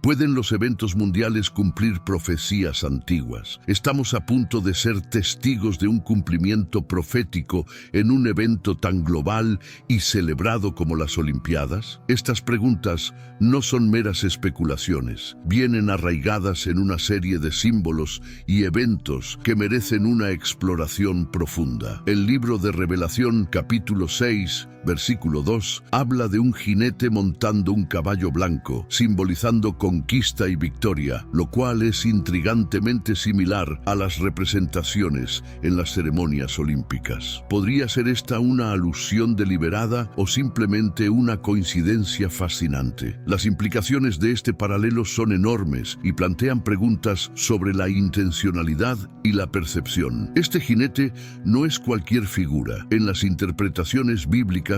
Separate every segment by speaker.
Speaker 1: ¿Pueden los eventos mundiales cumplir profecías antiguas? ¿Estamos a punto de ser testigos de un cumplimiento profético en un evento tan global y celebrado como las Olimpiadas? Estas preguntas no son meras especulaciones, vienen arraigadas en una serie de símbolos y eventos que merecen una exploración profunda. El libro de Revelación, capítulo 6, versículo 2, habla de un jinete montando un caballo blanco, simbolizando conquista y victoria, lo cual es intrigantemente similar a las representaciones en las ceremonias olímpicas. ¿Podría ser esta una alusión deliberada o simplemente una coincidencia fascinante? Las implicaciones de este paralelo son enormes y plantean preguntas sobre la intencionalidad y la percepción. Este jinete no es cualquier figura. En las interpretaciones bíblicas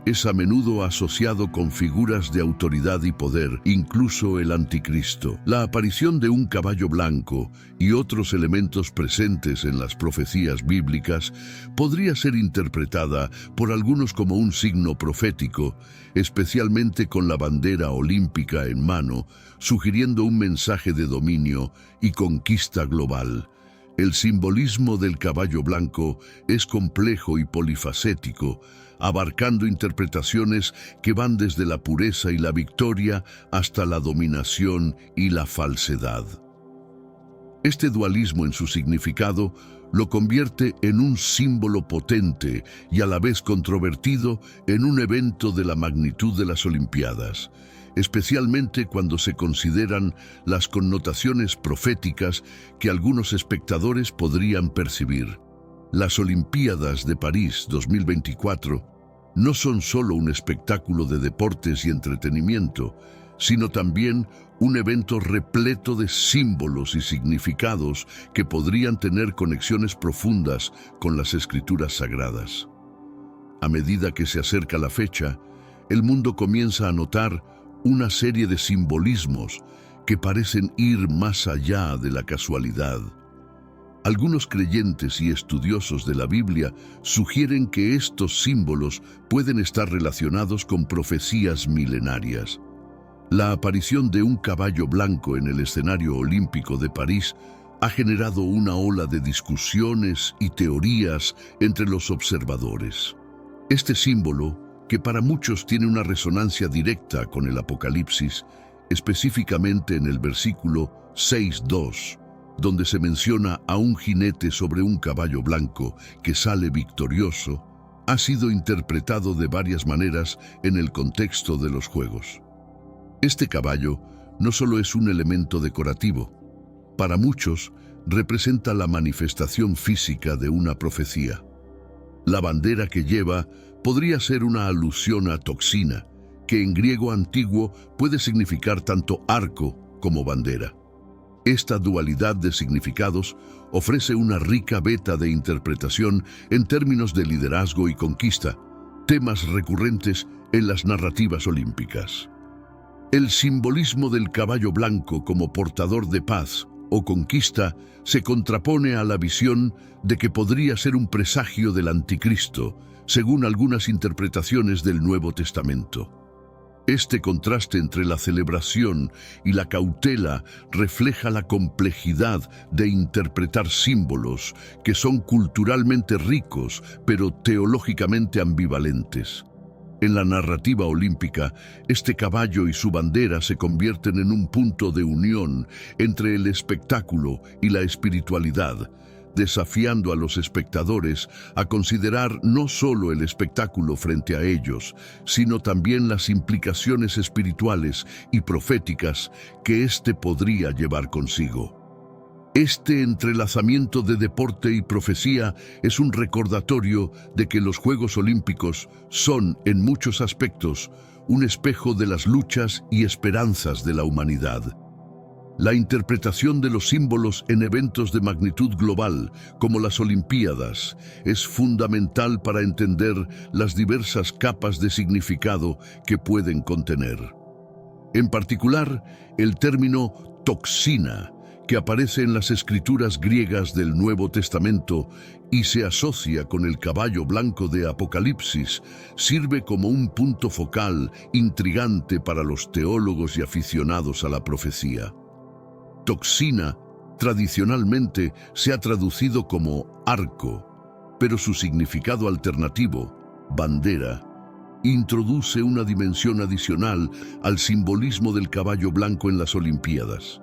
Speaker 1: es a menudo asociado con figuras de autoridad y poder, incluso el anticristo. La aparición de un caballo blanco y otros elementos presentes en las profecías bíblicas podría ser interpretada por algunos como un signo profético, especialmente con la bandera olímpica en mano, sugiriendo un mensaje de dominio y conquista global. El simbolismo del caballo blanco es complejo y polifacético, abarcando interpretaciones que van desde la pureza y la victoria hasta la dominación y la falsedad. Este dualismo en su significado lo convierte en un símbolo potente y a la vez controvertido en un evento de la magnitud de las Olimpiadas, especialmente cuando se consideran las connotaciones proféticas que algunos espectadores podrían percibir. Las Olimpiadas de París 2024 no son solo un espectáculo de deportes y entretenimiento, sino también un evento repleto de símbolos y significados que podrían tener conexiones profundas con las escrituras sagradas. A medida que se acerca la fecha, el mundo comienza a notar una serie de simbolismos que parecen ir más allá de la casualidad. Algunos creyentes y estudiosos de la Biblia sugieren que estos símbolos pueden estar relacionados con profecías milenarias. La aparición de un caballo blanco en el escenario olímpico de París ha generado una ola de discusiones y teorías entre los observadores. Este símbolo, que para muchos tiene una resonancia directa con el Apocalipsis, específicamente en el versículo 6:2, donde se menciona a un jinete sobre un caballo blanco que sale victorioso, ha sido interpretado de varias maneras en el contexto de los Juegos. Este caballo no solo es un elemento decorativo, para muchos representa la manifestación física de una profecía. La bandera que lleva podría ser una alusión a toxina, que en griego antiguo puede significar tanto arco como bandera. Esta dualidad de significados ofrece una rica veta de interpretación en términos de liderazgo y conquista, temas recurrentes en las narrativas olímpicas. El simbolismo del caballo blanco como portador de paz o conquista se contrapone a la visión de que podría ser un presagio del anticristo, según algunas interpretaciones del Nuevo Testamento. Este contraste entre la celebración y la cautela refleja la complejidad de interpretar símbolos que son culturalmente ricos, pero teológicamente ambivalentes. En la narrativa olímpica, este caballo y su bandera se convierten en un punto de unión entre el espectáculo y la espiritualidad, desafiando a los espectadores a considerar no solo el espectáculo frente a ellos, sino también las implicaciones espirituales y proféticas que éste podría llevar consigo. Este entrelazamiento de deporte y profecía es un recordatorio de que los Juegos Olímpicos son, en muchos aspectos, un espejo de las luchas y esperanzas de la humanidad. La interpretación de los símbolos en eventos de magnitud global, como las Olimpiadas, es fundamental para entender las diversas capas de significado que pueden contener. En particular, el término toxina, que aparece en las escrituras griegas del Nuevo Testamento y se asocia con el caballo blanco de Apocalipsis, sirve como un punto focal intrigante para los teólogos y aficionados a la profecía. Toxina tradicionalmente se ha traducido como arco, pero su significado alternativo, bandera, introduce una dimensión adicional al simbolismo del caballo blanco en las Olimpiadas.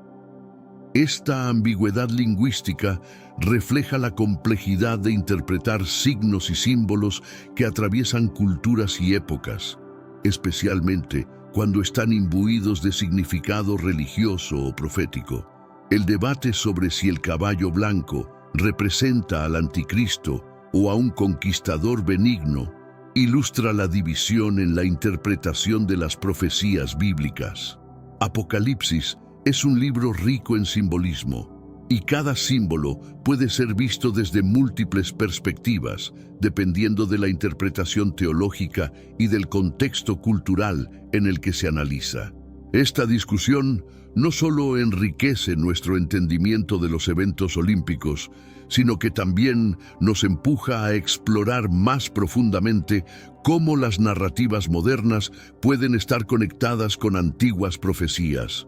Speaker 1: Esta ambigüedad lingüística refleja la complejidad de interpretar signos y símbolos que atraviesan culturas y épocas, especialmente cuando están imbuidos de significado religioso o profético. El debate sobre si el caballo blanco representa al anticristo o a un conquistador benigno ilustra la división en la interpretación de las profecías bíblicas. Apocalipsis es un libro rico en simbolismo, y cada símbolo puede ser visto desde múltiples perspectivas, dependiendo de la interpretación teológica y del contexto cultural en el que se analiza. Esta discusión no solo enriquece nuestro entendimiento de los eventos olímpicos, sino que también nos empuja a explorar más profundamente cómo las narrativas modernas pueden estar conectadas con antiguas profecías,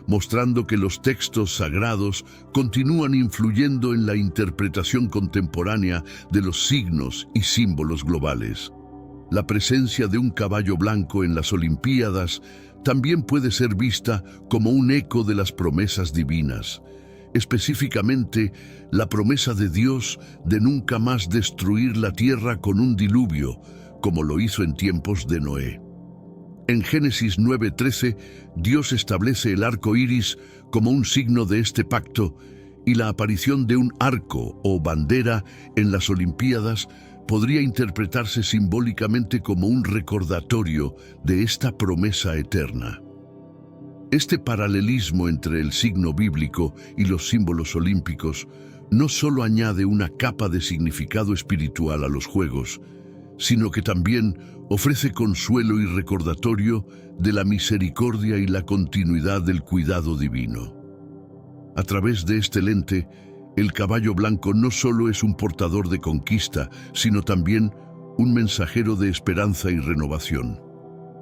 Speaker 1: mostrando que los textos sagrados continúan influyendo en la interpretación contemporánea de los signos y símbolos globales. La presencia de un caballo blanco en las Olimpiadas también puede ser vista como un eco de las promesas divinas, específicamente la promesa de Dios de nunca más destruir la tierra con un diluvio, como lo hizo en tiempos de Noé. En Génesis 9:13, Dios establece el arco iris como un signo de este pacto, y la aparición de un arco o bandera en las Olimpiadas podría interpretarse simbólicamente como un recordatorio de esta promesa eterna. Este paralelismo entre el signo bíblico y los símbolos olímpicos no solo añade una capa de significado espiritual a los Juegos, sino que también ofrece consuelo y recordatorio de la misericordia y la continuidad del cuidado divino. A través de este lente, el caballo blanco no solo es un portador de conquista, sino también un mensajero de esperanza y renovación.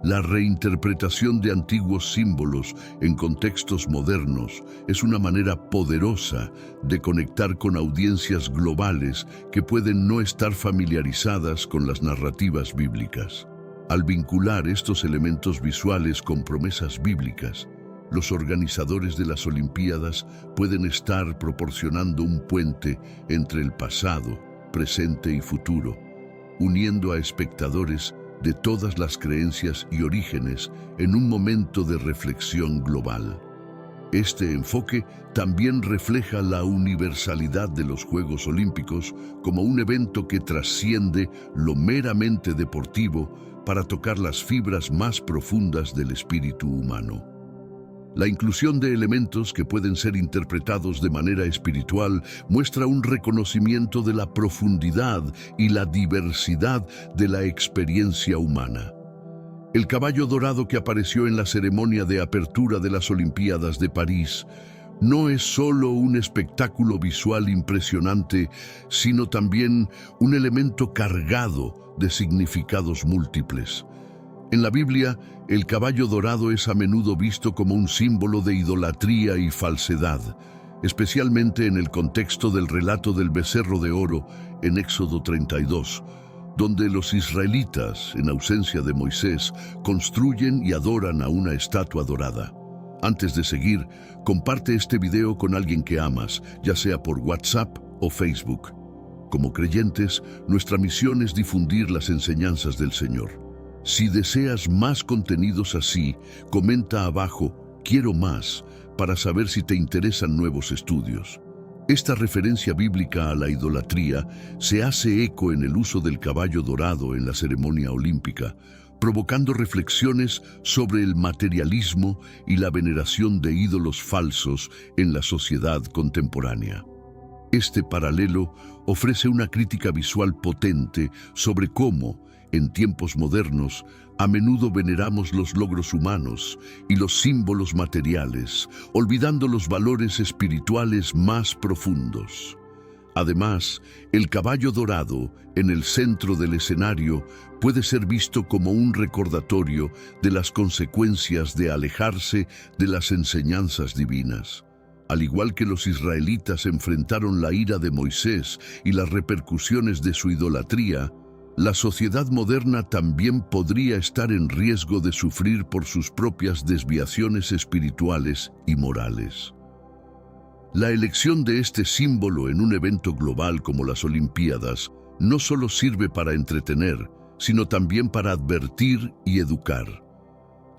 Speaker 1: La reinterpretación de antiguos símbolos en contextos modernos es una manera poderosa de conectar con audiencias globales que pueden no estar familiarizadas con las narrativas bíblicas. Al vincular estos elementos visuales con promesas bíblicas, los organizadores de las Olimpiadas pueden estar proporcionando un puente entre el pasado, presente y futuro, uniendo a espectadores de todas las creencias y orígenes en un momento de reflexión global. Este enfoque también refleja la universalidad de los Juegos Olímpicos como un evento que trasciende lo meramente deportivo para tocar las fibras más profundas del espíritu humano. La inclusión de elementos que pueden ser interpretados de manera espiritual muestra un reconocimiento de la profundidad y la diversidad de la experiencia humana. El caballo dorado que apareció en la ceremonia de apertura de las Olimpiadas de París no es solo un espectáculo visual impresionante, sino también un elemento cargado de significados múltiples. En la Biblia, el caballo dorado es a menudo visto como un símbolo de idolatría y falsedad, especialmente en el contexto del relato del becerro de oro en Éxodo 32, donde los israelitas, en ausencia de Moisés, construyen y adoran a una estatua dorada. Antes de seguir, comparte este video con alguien que amas, ya sea por WhatsApp o Facebook. Como creyentes, nuestra misión es difundir las enseñanzas del Señor. Si deseas más contenidos así, comenta abajo "Quiero más" para saber si te interesan nuevos estudios. Esta referencia bíblica a la idolatría se hace eco en el uso del caballo dorado en la ceremonia olímpica, provocando reflexiones sobre el materialismo y la veneración de ídolos falsos en la sociedad contemporánea. Este paralelo ofrece una crítica visual potente sobre cómo, en tiempos modernos, a menudo veneramos los logros humanos y los símbolos materiales, olvidando los valores espirituales más profundos. Además, el caballo dorado, en el centro del escenario, puede ser visto como un recordatorio de las consecuencias de alejarse de las enseñanzas divinas. Al igual que los israelitas enfrentaron la ira de Moisés y las repercusiones de su idolatría, la sociedad moderna también podría estar en riesgo de sufrir por sus propias desviaciones espirituales y morales. La elección de este símbolo en un evento global como las Olimpiadas no solo sirve para entretener, sino también para advertir y educar.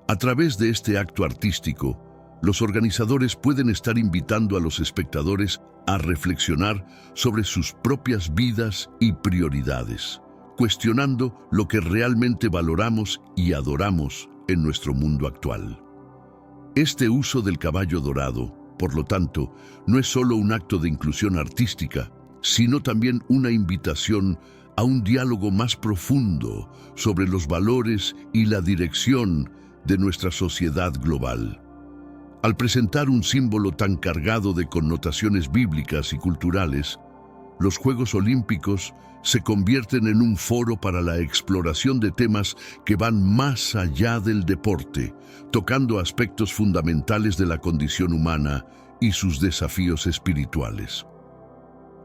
Speaker 1: A través de este acto artístico, los organizadores pueden estar invitando a los espectadores a reflexionar sobre sus propias vidas y prioridades, cuestionando lo que realmente valoramos y adoramos en nuestro mundo actual. Este uso del caballo dorado, por lo tanto, no es solo un acto de inclusión artística, sino también una invitación a un diálogo más profundo sobre los valores y la dirección de nuestra sociedad global. Al presentar un símbolo tan cargado de connotaciones bíblicas y culturales, los Juegos Olímpicos se convierten en un foro para la exploración de temas que van más allá del deporte, tocando aspectos fundamentales de la condición humana y sus desafíos espirituales.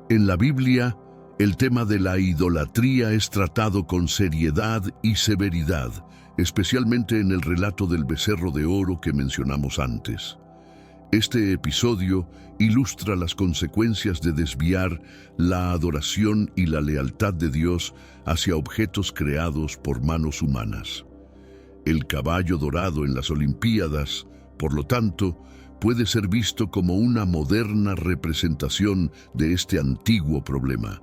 Speaker 1: En la Biblia, el tema de la idolatría es tratado con seriedad y severidad, especialmente en el relato del becerro de oro que mencionamos antes. Este episodio ilustra las consecuencias de desviar la adoración y la lealtad de Dios hacia objetos creados por manos humanas. El caballo dorado en las Olimpiadas, por lo tanto, puede ser visto como una moderna representación de este antiguo problema.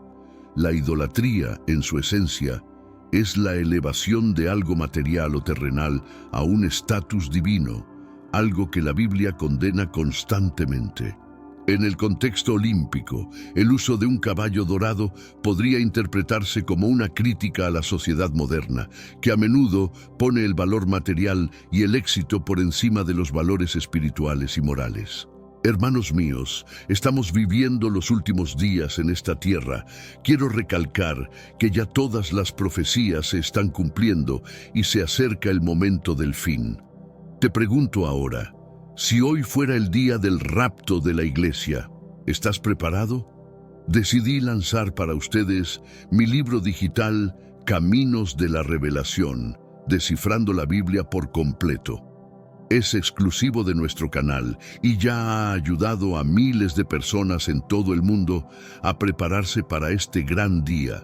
Speaker 1: La idolatría, en su esencia, es la elevación de algo material o terrenal a un estatus divino, algo que la Biblia condena constantemente. En el contexto olímpico, el uso de un caballo dorado podría interpretarse como una crítica a la sociedad moderna, que a menudo pone el valor material y el éxito por encima de los valores espirituales y morales. Hermanos míos, estamos viviendo los últimos días en esta tierra. Quiero recalcar que ya todas las profecías se están cumpliendo y se acerca el momento del fin. Te pregunto ahora, si hoy fuera el día del rapto de la iglesia, ¿estás preparado? Decidí lanzar para ustedes mi libro digital Caminos de la Revelación, descifrando la Biblia por completo. Es exclusivo de nuestro canal y ya ha ayudado a miles de personas en todo el mundo a prepararse para este gran día.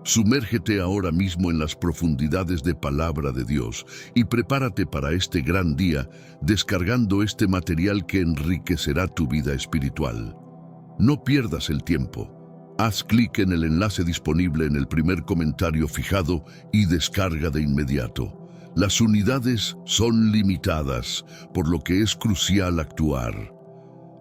Speaker 1: Sumérgete ahora mismo en las profundidades de Palabra de Dios y prepárate para este gran día descargando este material que enriquecerá tu vida espiritual. No pierdas el tiempo. Haz clic en el enlace disponible en el primer comentario fijado y descarga de inmediato. Las unidades son limitadas, por lo que es crucial actuar.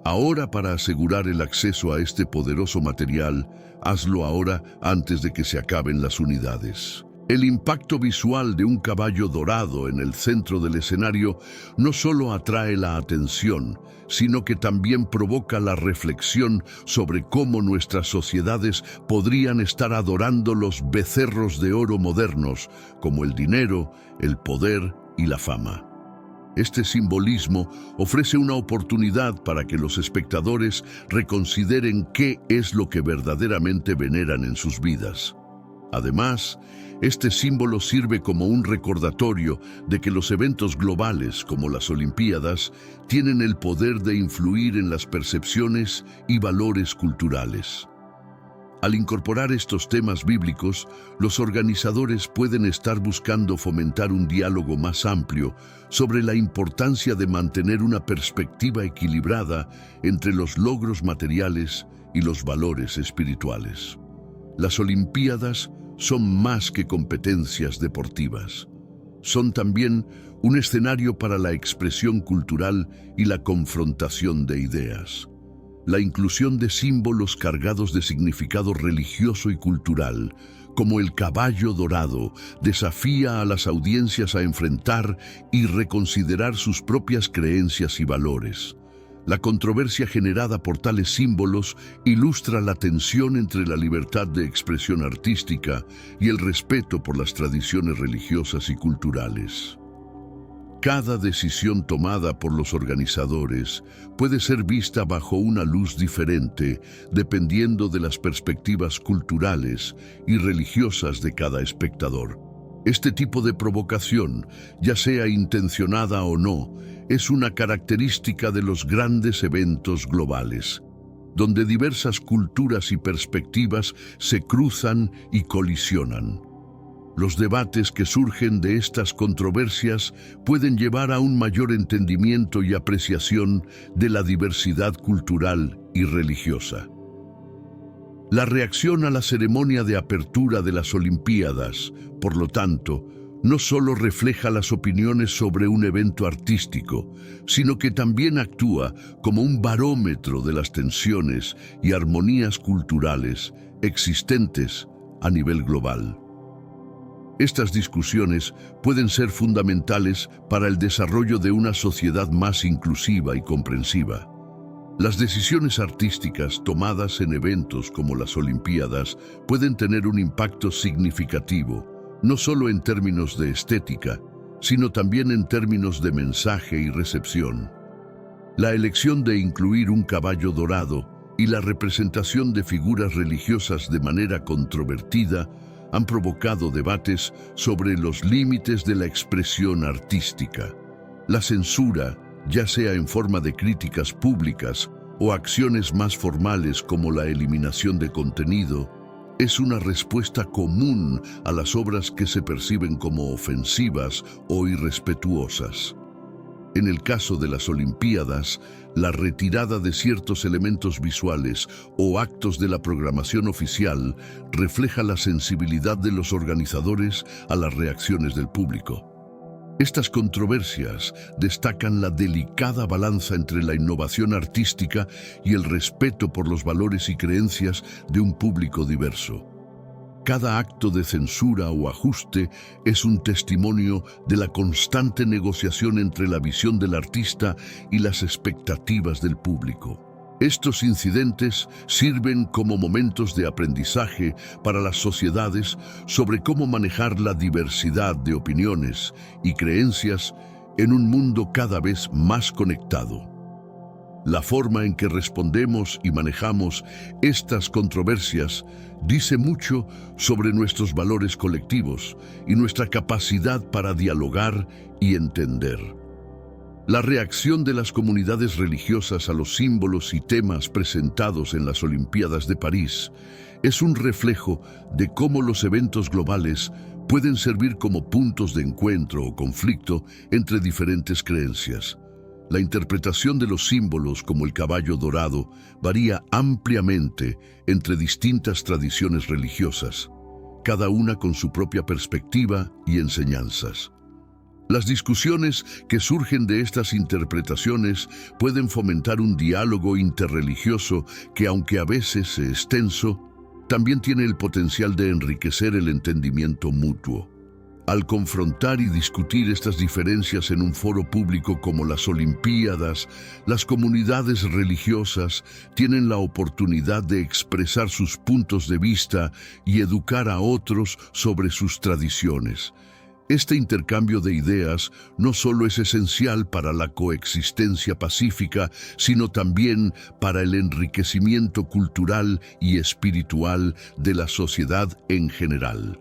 Speaker 1: Ahora, para asegurar el acceso a este poderoso material, hazlo ahora antes de que se acaben las unidades. El impacto visual de un caballo dorado en el centro del escenario no solo atrae la atención, sino que también provoca la reflexión sobre cómo nuestras sociedades podrían estar adorando los becerros de oro modernos, como el dinero, el poder y la fama. Este simbolismo ofrece una oportunidad para que los espectadores reconsideren qué es lo que verdaderamente veneran en sus vidas. Además, este símbolo sirve como un recordatorio de que los eventos globales, como las Olimpiadas, tienen el poder de influir en las percepciones y valores culturales. Al incorporar estos temas bíblicos, los organizadores pueden estar buscando fomentar un diálogo más amplio sobre la importancia de mantener una perspectiva equilibrada entre los logros materiales y los valores espirituales. Las Olimpiadas son más que competencias deportivas. Son también un escenario para la expresión cultural y la confrontación de ideas. La inclusión de símbolos cargados de significado religioso y cultural, como El caballo dorado, desafía a las audiencias a enfrentar y reconsiderar sus propias creencias y valores. La controversia generada por tales símbolos ilustra la tensión entre la libertad de expresión artística y el respeto por las tradiciones religiosas y culturales. Cada decisión tomada por los organizadores puede ser vista bajo una luz diferente dependiendo de las perspectivas culturales y religiosas de cada espectador. Este tipo de provocación, ya sea intencionada o no, es una característica de los grandes eventos globales, donde diversas culturas y perspectivas se cruzan y colisionan. Los debates que surgen de estas controversias pueden llevar a un mayor entendimiento y apreciación de la diversidad cultural y religiosa. La reacción a la ceremonia de apertura de las Olimpiadas, por lo tanto, no solo refleja las opiniones sobre un evento artístico, sino que también actúa como un barómetro de las tensiones y armonías culturales existentes a nivel global. Estas discusiones pueden ser fundamentales para el desarrollo de una sociedad más inclusiva y comprensiva. Las decisiones artísticas tomadas en eventos como las Olimpiadas pueden tener un impacto significativo, no solo en términos de estética, sino también en términos de mensaje y recepción. La elección de incluir un caballo dorado y la representación de figuras religiosas de manera controvertida han provocado debates sobre los límites de la expresión artística. La censura, ya sea en forma de críticas públicas o acciones más formales como la eliminación de contenido, es una respuesta común a las obras que se perciben como ofensivas o irrespetuosas. En el caso de las Olimpiadas, la retirada de ciertos elementos visuales o actos de la programación oficial refleja la sensibilidad de los organizadores a las reacciones del público. Estas controversias destacan la delicada balanza entre la innovación artística y el respeto por los valores y creencias de un público diverso. Cada acto de censura o ajuste es un testimonio de la constante negociación entre la visión del artista y las expectativas del público. Estos incidentes sirven como momentos de aprendizaje para las sociedades sobre cómo manejar la diversidad de opiniones y creencias en un mundo cada vez más conectado. La forma en que respondemos y manejamos estas controversias dice mucho sobre nuestros valores colectivos y nuestra capacidad para dialogar y entender. La reacción de las comunidades religiosas a los símbolos y temas presentados en las Olimpiadas de París es un reflejo de cómo los eventos globales pueden servir como puntos de encuentro o conflicto entre diferentes creencias. La interpretación de los símbolos como el caballo dorado varía ampliamente entre distintas tradiciones religiosas, cada una con su propia perspectiva y enseñanzas. Las discusiones que surgen de estas interpretaciones pueden fomentar un diálogo interreligioso que, aunque a veces es tenso, también tiene el potencial de enriquecer el entendimiento mutuo. Al confrontar y discutir estas diferencias en un foro público como las Olimpiadas, las comunidades religiosas tienen la oportunidad de expresar sus puntos de vista y educar a otros sobre sus tradiciones. Este intercambio de ideas no solo es esencial para la coexistencia pacífica, sino también para el enriquecimiento cultural y espiritual de la sociedad en general.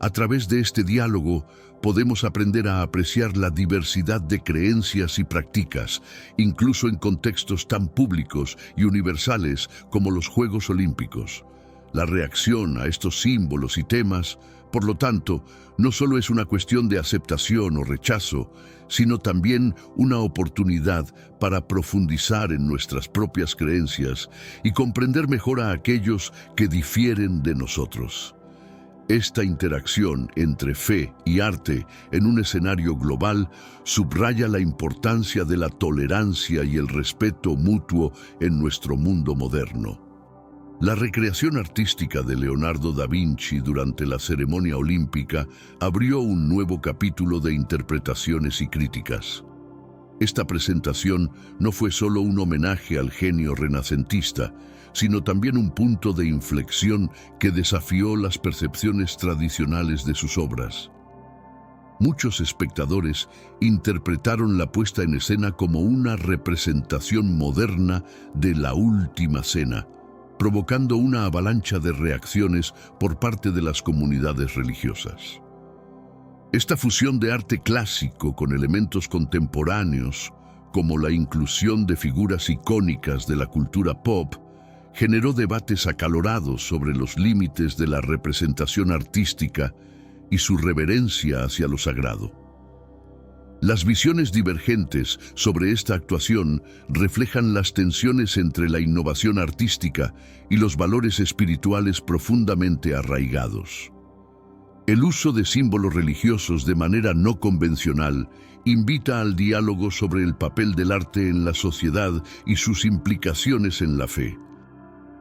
Speaker 1: A través de este diálogo, podemos aprender a apreciar la diversidad de creencias y prácticas, incluso en contextos tan públicos y universales como los Juegos Olímpicos. La reacción a estos símbolos y temas, por lo tanto, no solo es una cuestión de aceptación o rechazo, sino también una oportunidad para profundizar en nuestras propias creencias y comprender mejor a aquellos que difieren de nosotros. Esta interacción entre fe y arte en un escenario global subraya la importancia de la tolerancia y el respeto mutuo en nuestro mundo moderno. La recreación artística de Leonardo da Vinci durante la ceremonia olímpica abrió un nuevo capítulo de interpretaciones y críticas. Esta presentación no fue solo un homenaje al genio renacentista, sino también un punto de inflexión que desafió las percepciones tradicionales de sus obras. Muchos espectadores interpretaron la puesta en escena como una representación moderna de la Última Cena, provocando una avalancha de reacciones por parte de las comunidades religiosas. Esta fusión de arte clásico con elementos contemporáneos, como la inclusión de figuras icónicas de la cultura pop, generó debates acalorados sobre los límites de la representación artística y su reverencia hacia lo sagrado. Las visiones divergentes sobre esta actuación reflejan las tensiones entre la innovación artística y los valores espirituales profundamente arraigados. El uso de símbolos religiosos de manera no convencional invita al diálogo sobre el papel del arte en la sociedad y sus implicaciones en la fe.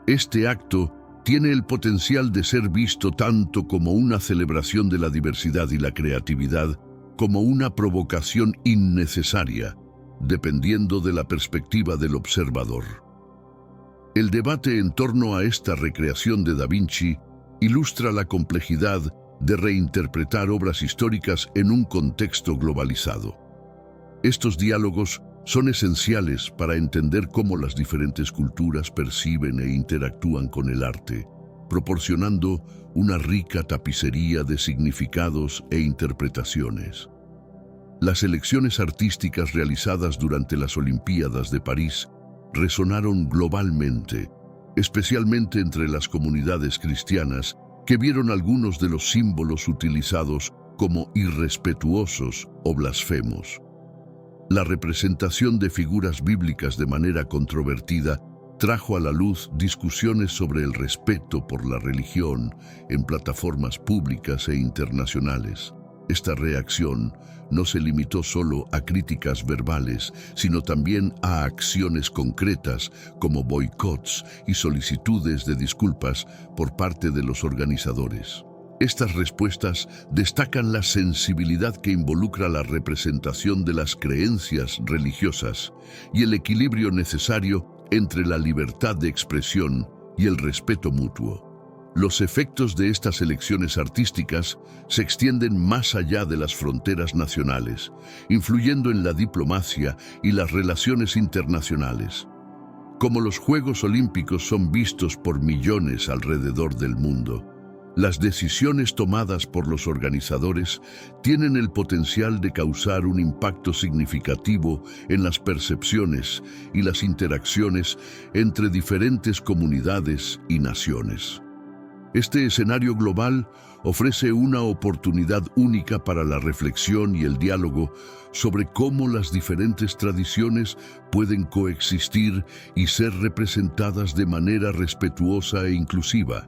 Speaker 1: Este acto tiene el potencial de ser visto tanto como una celebración de la diversidad y la creatividad, como una provocación innecesaria, dependiendo de la perspectiva del observador. El debate en torno a esta recreación de Da Vinci ilustra la complejidad de reinterpretar obras históricas en un contexto globalizado. Estos diálogos son esenciales para entender cómo las diferentes culturas perciben e interactúan con el arte, proporcionando una rica tapicería de significados e interpretaciones. Las elecciones artísticas realizadas durante las Olimpiadas de París resonaron globalmente, especialmente entre las comunidades cristianas que vieron algunos de los símbolos utilizados como irrespetuosos o blasfemos. La representación de figuras bíblicas de manera controvertida trajo a la luz discusiones sobre el respeto por la religión en plataformas públicas e internacionales. Esta reacción no se limitó solo a críticas verbales, sino también a acciones concretas como boicots y solicitudes de disculpas por parte de los organizadores. Estas respuestas destacan la sensibilidad que involucra la representación de las creencias religiosas y el equilibrio necesario entre la libertad de expresión y el respeto mutuo. Los efectos de estas elecciones artísticas se extienden más allá de las fronteras nacionales, influyendo en la diplomacia y las relaciones internacionales. Como los Juegos Olímpicos son vistos por millones alrededor del mundo, las decisiones tomadas por los organizadores tienen el potencial de causar un impacto significativo en las percepciones y las interacciones entre diferentes comunidades y naciones. Este escenario global ofrece una oportunidad única para la reflexión y el diálogo sobre cómo las diferentes tradiciones pueden coexistir y ser representadas de manera respetuosa e inclusiva,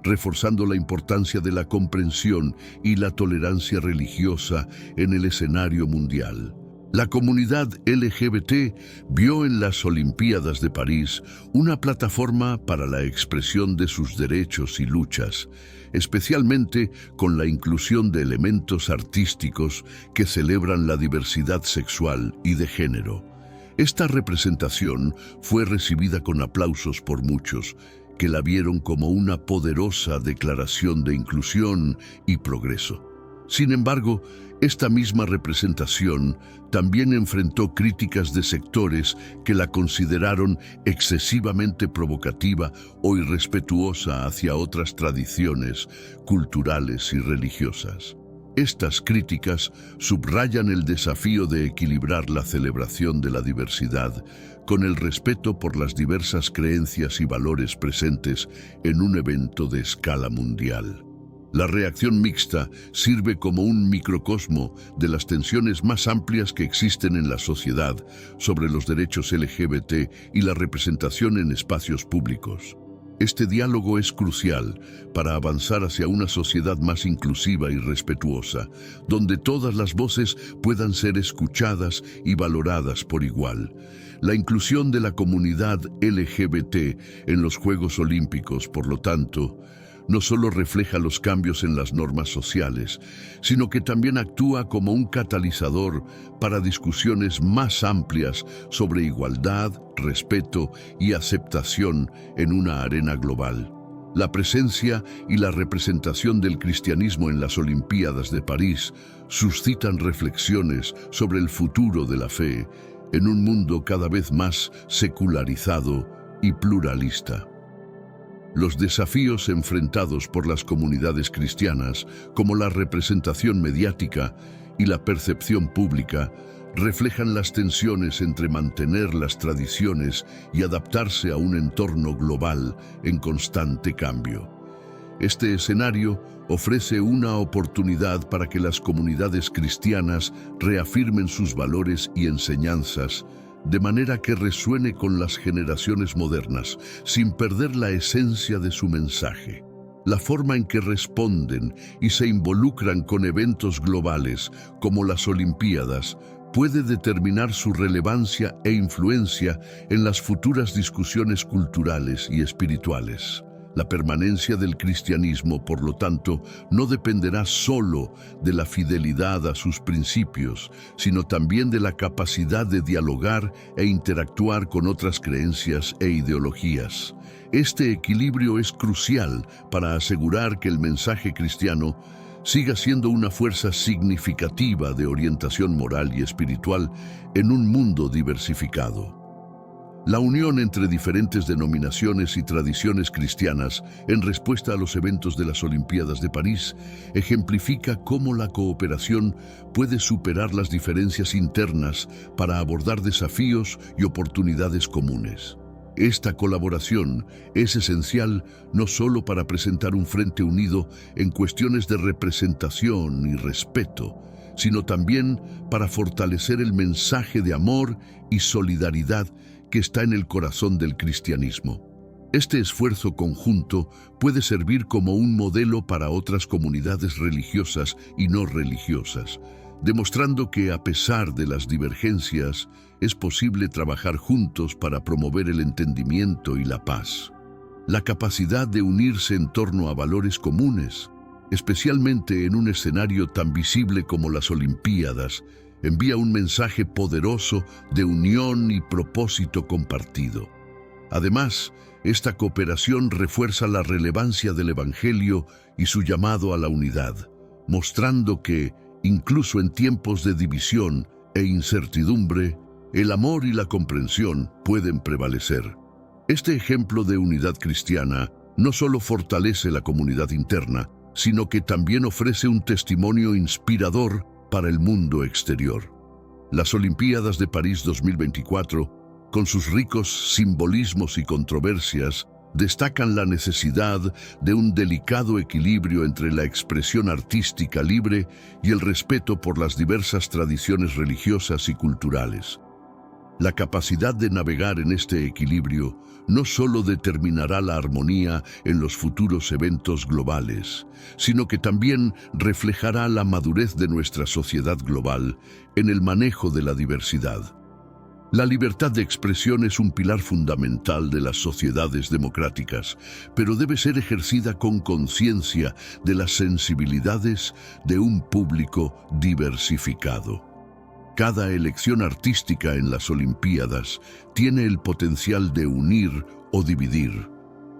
Speaker 1: reforzando la importancia de la comprensión y la tolerancia religiosa en el escenario mundial. La comunidad LGBT vio en las Olimpiadas de París una plataforma para la expresión de sus derechos y luchas, especialmente con la inclusión de elementos artísticos que celebran la diversidad sexual y de género. Esta representación fue recibida con aplausos por muchos, que la vieron como una poderosa declaración de inclusión y progreso. Sin embargo, esta misma representación también enfrentó críticas de sectores que la consideraron excesivamente provocativa o irrespetuosa hacia otras tradiciones culturales y religiosas. Estas críticas subrayan el desafío de equilibrar la celebración de la diversidad con el respeto por las diversas creencias y valores presentes en un evento de escala mundial. La reacción mixta sirve como un microcosmo de las tensiones más amplias que existen en la sociedad sobre los derechos LGBT y la representación en espacios públicos. Este diálogo es crucial para avanzar hacia una sociedad más inclusiva y respetuosa, donde todas las voces puedan ser escuchadas y valoradas por igual. La inclusión de la comunidad LGBT en los Juegos Olímpicos, por lo tanto, no solo refleja los cambios en las normas sociales, sino que también actúa como un catalizador para discusiones más amplias sobre igualdad, respeto y aceptación en una arena global. La presencia y la representación del cristianismo en las Olimpiadas de París suscitan reflexiones sobre el futuro de la fe en un mundo cada vez más secularizado y pluralista. Los desafíos enfrentados por las comunidades cristianas, como la representación mediática y la percepción pública, reflejan las tensiones entre mantener las tradiciones y adaptarse a un entorno global en constante cambio. Este escenario ofrece una oportunidad para que las comunidades cristianas reafirmen sus valores y enseñanzas, de manera que resuene con las generaciones modernas, sin perder la esencia de su mensaje. La forma en que responden y se involucran con eventos globales, como las Olimpiadas, puede determinar su relevancia e influencia en las futuras discusiones culturales y espirituales. La permanencia del cristianismo, por lo tanto, no dependerá solo de la fidelidad a sus principios, sino también de la capacidad de dialogar e interactuar con otras creencias e ideologías. Este equilibrio es crucial para asegurar que el mensaje cristiano siga siendo una fuerza significativa de orientación moral y espiritual en un mundo diversificado. La unión entre diferentes denominaciones y tradiciones cristianas en respuesta a los eventos de las Olimpiadas de París ejemplifica cómo la cooperación puede superar las diferencias internas para abordar desafíos y oportunidades comunes. Esta colaboración es esencial no solo para presentar un frente unido en cuestiones de representación y respeto, sino también para fortalecer el mensaje de amor y solidaridad que está en el corazón del cristianismo. Este esfuerzo conjunto puede servir como un modelo para otras comunidades religiosas y no religiosas, demostrando que a pesar de las divergencias, es posible trabajar juntos para promover el entendimiento y la paz. La capacidad de unirse en torno a valores comunes, especialmente en un escenario tan visible como las Olimpiadas, envía un mensaje poderoso de unión y propósito compartido. Además, esta cooperación refuerza la relevancia del Evangelio y su llamado a la unidad, mostrando que, incluso en tiempos de división e incertidumbre, el amor y la comprensión pueden prevalecer. Este ejemplo de unidad cristiana no solo fortalece la comunidad interna, sino que también ofrece un testimonio inspirador para el mundo exterior. Las Olimpiadas de París 2024, con sus ricos simbolismos y controversias, destacan la necesidad de un delicado equilibrio entre la expresión artística libre y el respeto por las diversas tradiciones religiosas y culturales. La capacidad de navegar en este equilibrio no solo determinará la armonía en los futuros eventos globales, sino que también reflejará la madurez de nuestra sociedad global en el manejo de la diversidad. La libertad de expresión es un pilar fundamental de las sociedades democráticas, pero debe ser ejercida con conciencia de las sensibilidades de un público diversificado. Cada elección artística en las Olimpiadas tiene el potencial de unir o dividir,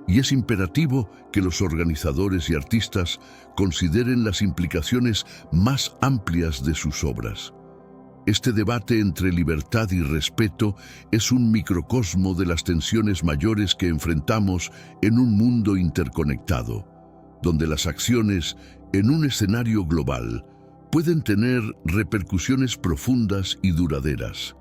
Speaker 1: y es imperativo que los organizadores y artistas consideren las implicaciones más amplias de sus obras. Este debate entre libertad y respeto es un microcosmo de las tensiones mayores que enfrentamos en un mundo interconectado, donde las acciones en un escenario global pueden tener repercusiones profundas y duraderas.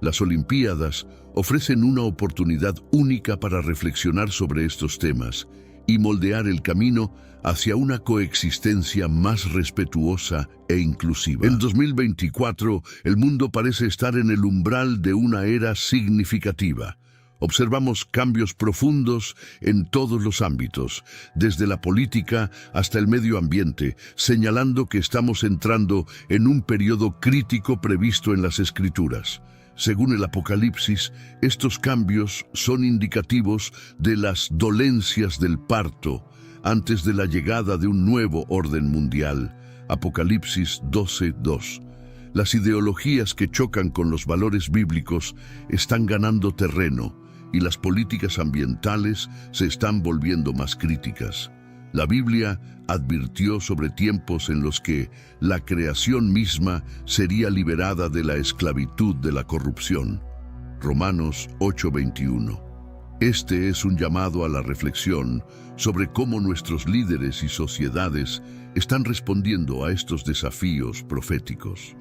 Speaker 1: Las Olimpiadas ofrecen una oportunidad única para reflexionar sobre estos temas y moldear el camino hacia una coexistencia más respetuosa e inclusiva. En 2024, el mundo parece estar en el umbral de una era significativa, Observamos cambios profundos en todos los ámbitos, desde la política hasta el medio ambiente, señalando que estamos entrando en un periodo crítico previsto en las Escrituras. Según el Apocalipsis, estos cambios son indicativos de las dolencias del parto antes de la llegada de un nuevo orden mundial. Apocalipsis 12:2. Las ideologías que chocan con los valores bíblicos están ganando terreno y las políticas ambientales se están volviendo más críticas. La Biblia advirtió sobre tiempos en los que la creación misma sería liberada de la esclavitud de la corrupción. Romanos 8:21. Este es un llamado a la reflexión sobre cómo nuestros líderes y sociedades están respondiendo a estos desafíos proféticos.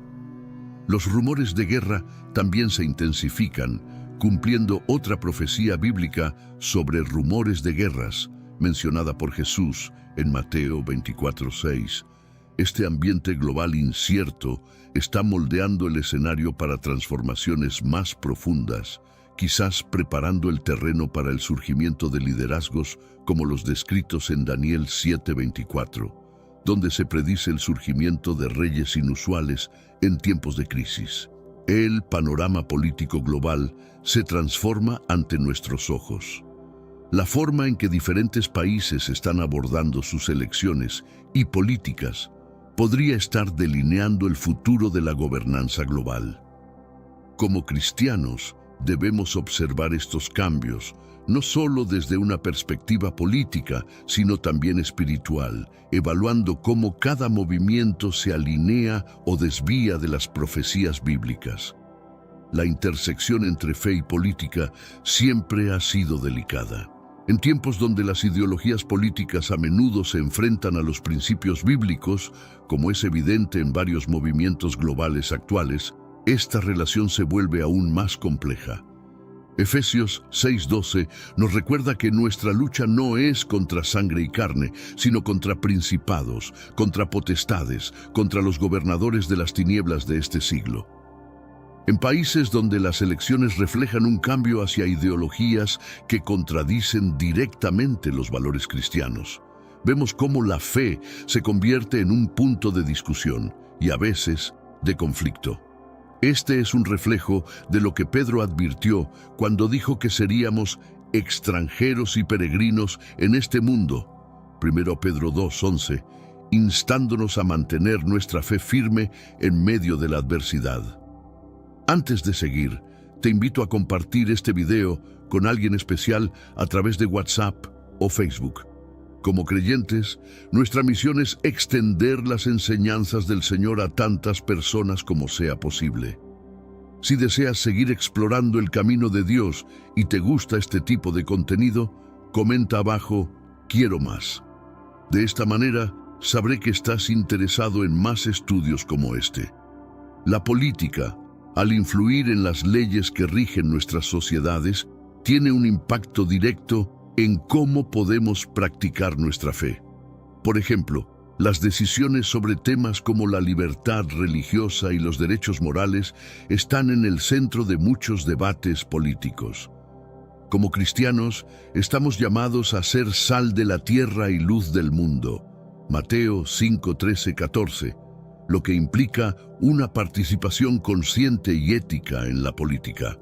Speaker 1: Los rumores de guerra también se intensifican, cumpliendo otra profecía bíblica sobre rumores de guerras, mencionada por Jesús en Mateo 24:6. Este ambiente global incierto está moldeando el escenario para transformaciones más profundas, quizás preparando el terreno para el surgimiento de liderazgos como los descritos en Daniel 7:24, donde se predice el surgimiento de reyes inusuales en tiempos de crisis. El panorama político global se transforma ante nuestros ojos. La forma en que diferentes países están abordando sus elecciones y políticas podría estar delineando el futuro de la gobernanza global. Como cristianos, debemos observar estos cambios, no solo desde una perspectiva política, sino también espiritual, evaluando cómo cada movimiento se alinea o desvía de las profecías bíblicas. La intersección entre fe y política siempre ha sido delicada. En tiempos donde las ideologías políticas a menudo se enfrentan a los principios bíblicos, como es evidente en varios movimientos globales actuales, esta relación se vuelve aún más compleja. Efesios 6:12 nos recuerda que nuestra lucha no es contra sangre y carne, sino contra principados, contra potestades, contra los gobernadores de las tinieblas de este siglo. En países donde las elecciones reflejan un cambio hacia ideologías que contradicen directamente los valores cristianos, vemos cómo la fe se convierte en un punto de discusión y a veces de conflicto. Este es un reflejo de lo que Pedro advirtió cuando dijo que seríamos extranjeros y peregrinos en este mundo. 1 Pedro 2:11, instándonos a mantener nuestra fe firme en medio de la adversidad. Antes de seguir, te invito a compartir este video con alguien especial a través de WhatsApp o Facebook. Como creyentes, nuestra misión es extender las enseñanzas del Señor a tantas personas como sea posible. Si deseas seguir explorando el camino de Dios y te gusta este tipo de contenido, comenta abajo, quiero más. De esta manera, sabré que estás interesado en más estudios como este. La política, al influir en las leyes que rigen nuestras sociedades, tiene un impacto directo en cómo podemos practicar nuestra fe. Por ejemplo, las decisiones sobre temas como la libertad religiosa y los derechos morales están en el centro de muchos debates políticos. Como cristianos, estamos llamados a ser sal de la tierra y luz del mundo. Mateo 5:13-14, lo que implica una participación consciente y ética en la política.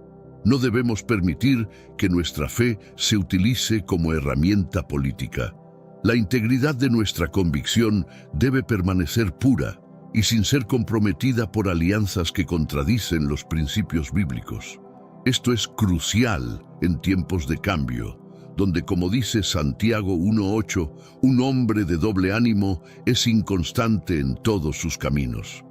Speaker 1: No debemos permitir que nuestra fe se utilice como herramienta política. La integridad de nuestra convicción debe permanecer pura y sin ser comprometida por alianzas que contradicen los principios bíblicos. Esto es crucial en tiempos de cambio, donde, como dice Santiago 1:8, un hombre de doble ánimo es inconstante en todos sus caminos.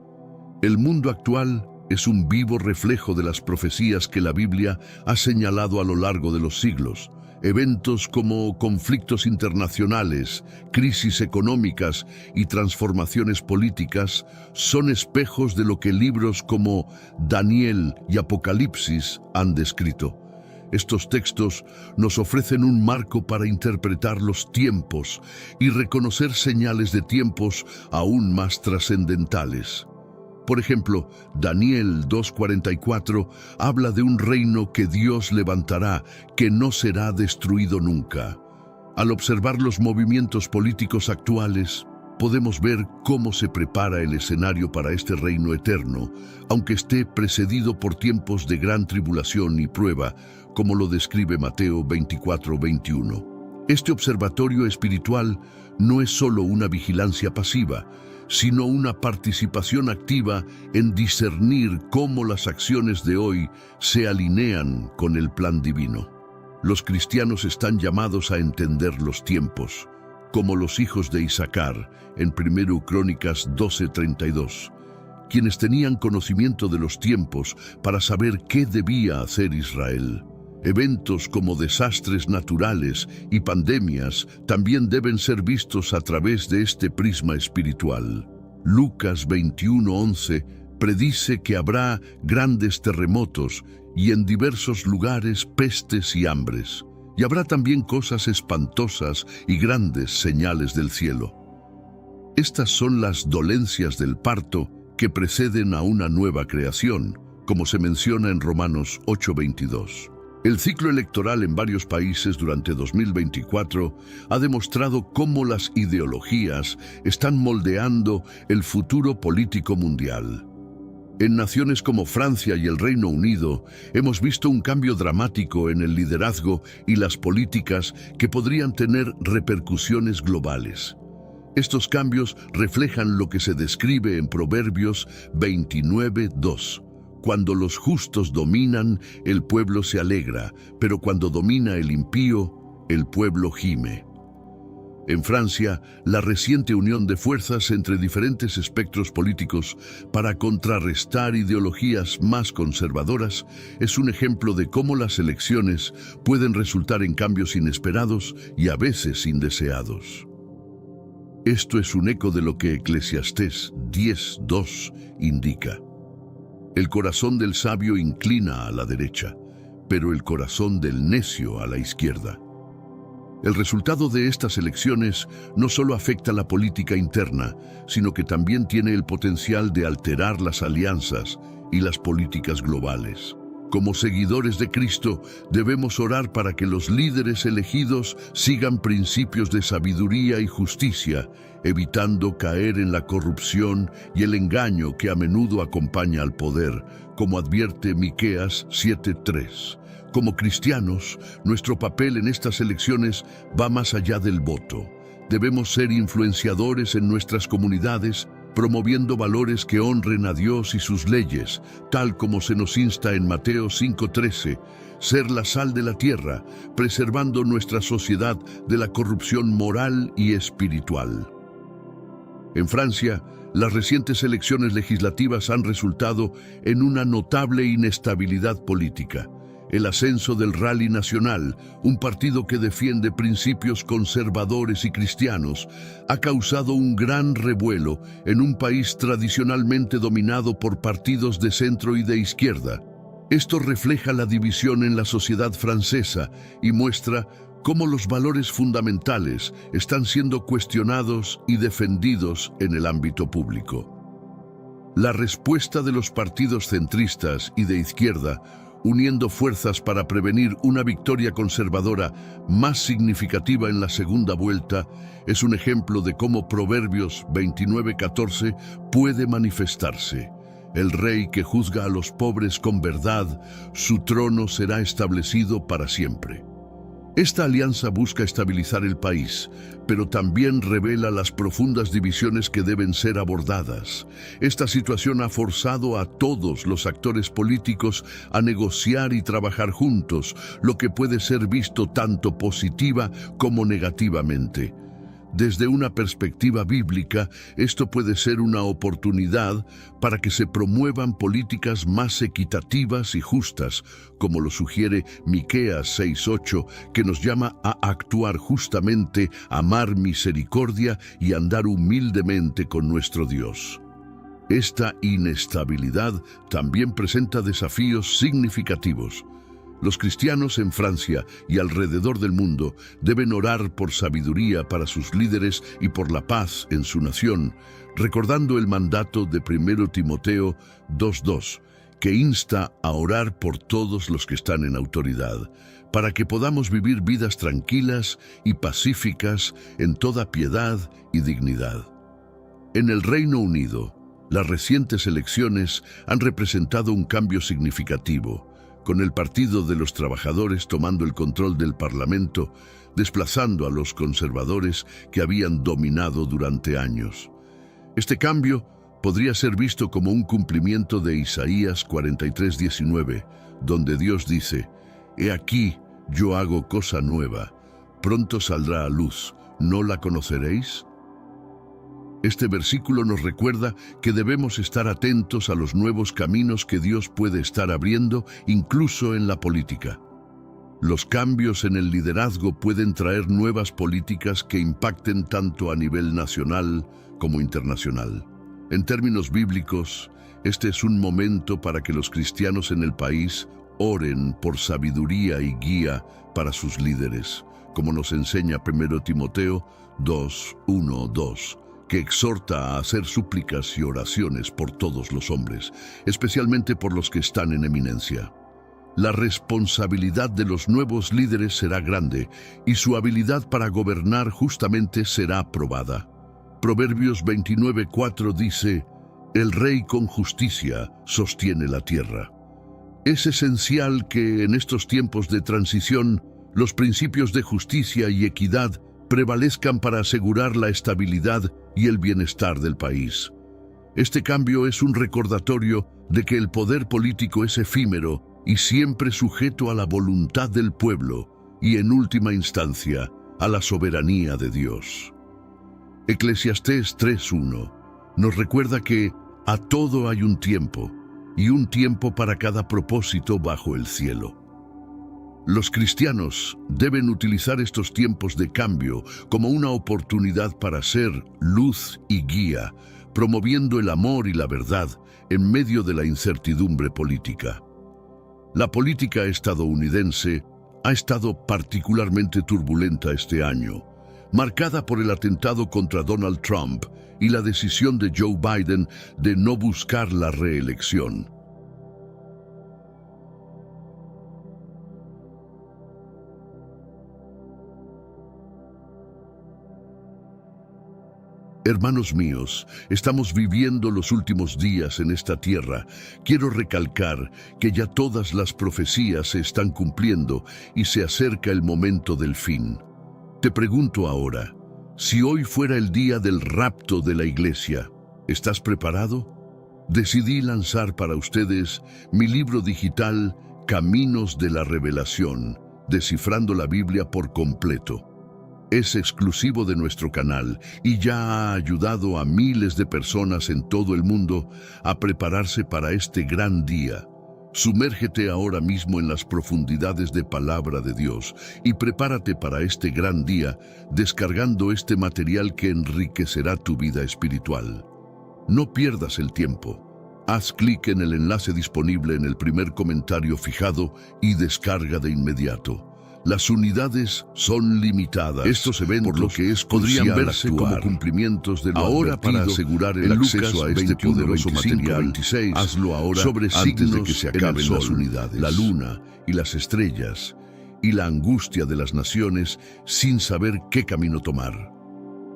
Speaker 1: El mundo actual es un vivo reflejo de las profecías que la Biblia ha señalado a lo largo de los siglos. Eventos como conflictos internacionales, crisis económicas y transformaciones políticas son espejos de lo que libros como Daniel y Apocalipsis han descrito. Estos textos nos ofrecen un marco para interpretar los tiempos y reconocer señales de tiempos aún más trascendentales. Por ejemplo, Daniel 2:44 habla de un reino que Dios levantará, que no será destruido nunca. Al observar los movimientos políticos actuales, podemos ver cómo se prepara el escenario para este reino eterno, aunque esté precedido por tiempos de gran tribulación y prueba, como lo describe Mateo 24:21. Este observatorio espiritual no es solo una vigilancia pasiva, sino una participación activa en discernir cómo las acciones de hoy se alinean con el plan divino. Los cristianos están llamados a entender los tiempos, como los hijos de Isaacar, en 1 Crónicas 12:32, quienes tenían conocimiento de los tiempos para saber qué debía hacer Israel. Eventos como desastres naturales y pandemias también deben ser vistos a través de este prisma espiritual. Lucas 21:11 predice que habrá grandes terremotos y en diversos lugares pestes y hambres. Y habrá también cosas espantosas y grandes señales del cielo. Estas son las dolencias del parto que preceden a una nueva creación, como se menciona en Romanos 8:22. El ciclo electoral en varios países durante 2024 ha demostrado cómo las ideologías están moldeando el futuro político mundial. En naciones como Francia y el Reino Unido, hemos visto un cambio dramático en el liderazgo y las políticas que podrían tener repercusiones globales. Estos cambios reflejan lo que se describe en Proverbios 29:2. Cuando los justos dominan, el pueblo se alegra, pero cuando domina el impío, el pueblo gime. En Francia, la reciente unión de fuerzas entre diferentes espectros políticos para contrarrestar ideologías más conservadoras es un ejemplo de cómo las elecciones pueden resultar en cambios inesperados y a veces indeseados. Esto es un eco de lo que Eclesiastés 10:2 indica. El corazón del sabio inclina a la derecha, pero el corazón del necio a la izquierda. El resultado de estas elecciones no solo afecta la política interna, sino que también tiene el potencial de alterar las alianzas y las políticas globales. Como seguidores de Cristo, debemos orar para que los líderes elegidos sigan principios de sabiduría y justicia, evitando caer en la corrupción y el engaño que a menudo acompaña al poder, como advierte Miqueas 7:3. Como cristianos, nuestro papel en estas elecciones va más allá del voto. Debemos ser influenciadores en nuestras comunidades, promoviendo valores que honren a Dios y sus leyes, tal como se nos insta en Mateo 5:13, ser la sal de la tierra, preservando nuestra sociedad de la corrupción moral y espiritual. En Francia, las recientes elecciones legislativas han resultado en una notable inestabilidad política. El ascenso del Rally Nacional, un partido que defiende principios conservadores y cristianos, ha causado un gran revuelo en un país tradicionalmente dominado por partidos de centro y de izquierda. Esto refleja la división en la sociedad francesa y muestra cómo los valores fundamentales están siendo cuestionados y defendidos en el ámbito público. La respuesta de los partidos centristas y de izquierda, uniendo fuerzas para prevenir una victoria conservadora más significativa en la segunda vuelta, es un ejemplo de cómo Proverbios 29:14 puede manifestarse. El rey que juzga a los pobres con verdad, su trono será establecido para siempre. Esta alianza busca estabilizar el país, pero también revela las profundas divisiones que deben ser abordadas. Esta situación ha forzado a todos los actores políticos a negociar y trabajar juntos, lo que puede ser visto tanto positiva como negativamente. Desde una perspectiva bíblica, esto puede ser una oportunidad para que se promuevan políticas más equitativas y justas, como lo sugiere Miqueas 6:8, que nos llama a actuar justamente, amar misericordia y andar humildemente con nuestro Dios. Esta inestabilidad también presenta desafíos significativos. Los cristianos en Francia y alrededor del mundo deben orar por sabiduría para sus líderes y por la paz en su nación, recordando el mandato de 1 Timoteo 2:2, que insta a orar por todos los que están en autoridad, para que podamos vivir vidas tranquilas y pacíficas en toda piedad y dignidad. En el Reino Unido, las recientes elecciones han representado un cambio significativo, con el Partido de los Trabajadores tomando el control del Parlamento, desplazando a los conservadores que habían dominado durante años. Este cambio podría ser visto como un cumplimiento de Isaías 43:19, donde Dios dice: «He aquí, yo hago cosa nueva, pronto saldrá a luz, ¿no la conoceréis?». Este versículo nos recuerda que debemos estar atentos a los nuevos caminos que Dios puede estar abriendo, incluso en la política. Los cambios en el liderazgo pueden traer nuevas políticas que impacten tanto a nivel nacional como internacional. En términos bíblicos, este es un momento para que los cristianos en el país oren por sabiduría y guía para sus líderes, como nos enseña 1 Timoteo 2:1-2. que exhorta a hacer súplicas y oraciones por todos los hombres, especialmente por los que están en eminencia. La responsabilidad de los nuevos líderes será grande y su habilidad para gobernar justamente será probada. Proverbios 29:4 dice: «El rey con justicia sostiene la tierra». Es esencial que en estos tiempos de transición los principios de justicia y equidad prevalezcan para asegurar la estabilidad y el bienestar del país. Este cambio es un recordatorio de que el poder político es efímero y siempre sujeto a la voluntad del pueblo y, en última instancia, a la soberanía de Dios. Eclesiastés 3:1 nos recuerda que a todo hay un tiempo, y un tiempo para cada propósito bajo el cielo. Los cristianos deben utilizar estos tiempos de cambio como una oportunidad para ser luz y guía, promoviendo el amor y la verdad en medio de la incertidumbre política. La política estadounidense ha estado particularmente turbulenta este año, marcada por el atentado contra Donald Trump y la decisión de Joe Biden de no buscar la reelección. Hermanos míos, estamos viviendo los últimos días en esta tierra. Quiero recalcar que ya todas las profecías se están cumpliendo y se acerca el momento del fin. Te pregunto ahora, si hoy fuera el día del rapto de la iglesia, ¿estás preparado? Decidí lanzar para ustedes mi libro digital Caminos de la Revelación, descifrando la Biblia por completo. Es exclusivo de nuestro canal y ya ha ayudado a miles de personas en todo el mundo a prepararse para este gran día. Sumérgete ahora mismo en las profundidades de Palabra de Dios y prepárate para este gran día descargando este material que enriquecerá tu vida espiritual. No pierdas el tiempo. Haz clic en el enlace disponible en el primer comentario fijado y descarga de inmediato. Las unidades son limitadas. Estos eventos, por lo que podrían verse como cumplimientos de lo ahora para asegurar el acceso a este poderoso material. Hazlo ahora sobre antes de que se acaben las unidades, la luna y las estrellas y la angustia de las naciones sin saber qué camino tomar.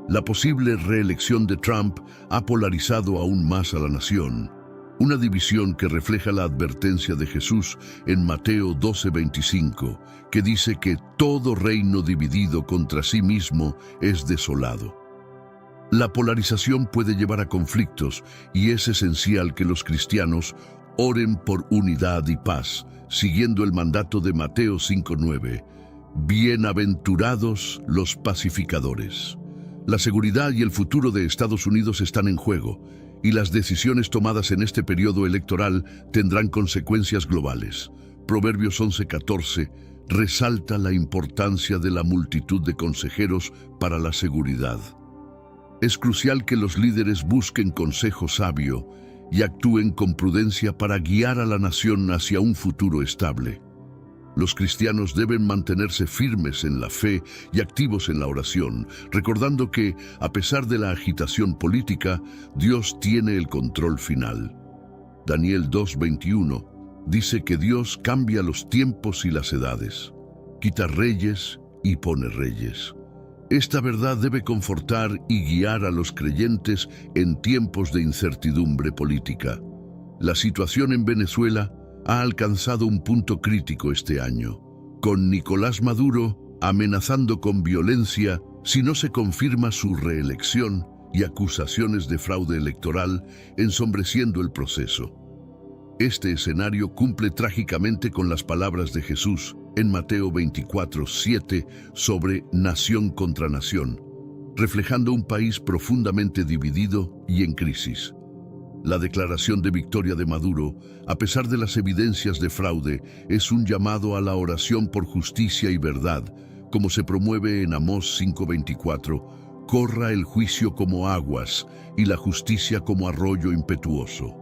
Speaker 1: La posible reelección de Trump ha polarizado aún más a la nación. Una división que refleja la advertencia de Jesús en Mateo 12:25, que dice que todo reino dividido contra sí mismo es desolado. La polarización puede llevar a conflictos y es esencial que los cristianos oren por unidad y paz, siguiendo el mandato de Mateo 5:9. Bienaventurados los pacificadores. La seguridad y el futuro de Estados Unidos están en juego, y las decisiones tomadas en este periodo electoral tendrán consecuencias globales. Proverbios 11:14 resalta la importancia de la multitud de consejeros para la seguridad. Es crucial que los líderes busquen consejo sabio y actúen con prudencia para guiar a la nación hacia un futuro estable. Los cristianos deben mantenerse firmes en la fe y activos en la oración, recordando que, a pesar de la agitación política, Dios tiene el control final. Daniel 2:21 dice que Dios cambia los tiempos y las edades, quita reyes y pone reyes. Esta verdad debe confortar y guiar a los creyentes en tiempos de incertidumbre política. La situación en Venezuela ha alcanzado un punto crítico este año, con Nicolás Maduro amenazando con violencia si no se confirma su reelección y acusaciones de fraude electoral ensombreciendo el proceso. Este escenario cumple trágicamente con las palabras de Jesús en Mateo 24:7 sobre nación contra nación, reflejando un país profundamente dividido y en crisis. La declaración de victoria de Maduro, a pesar de las evidencias de fraude, es un llamado a la oración por justicia y verdad, como se promueve en Amós 5:24, corra el juicio como aguas y la justicia como arroyo impetuoso.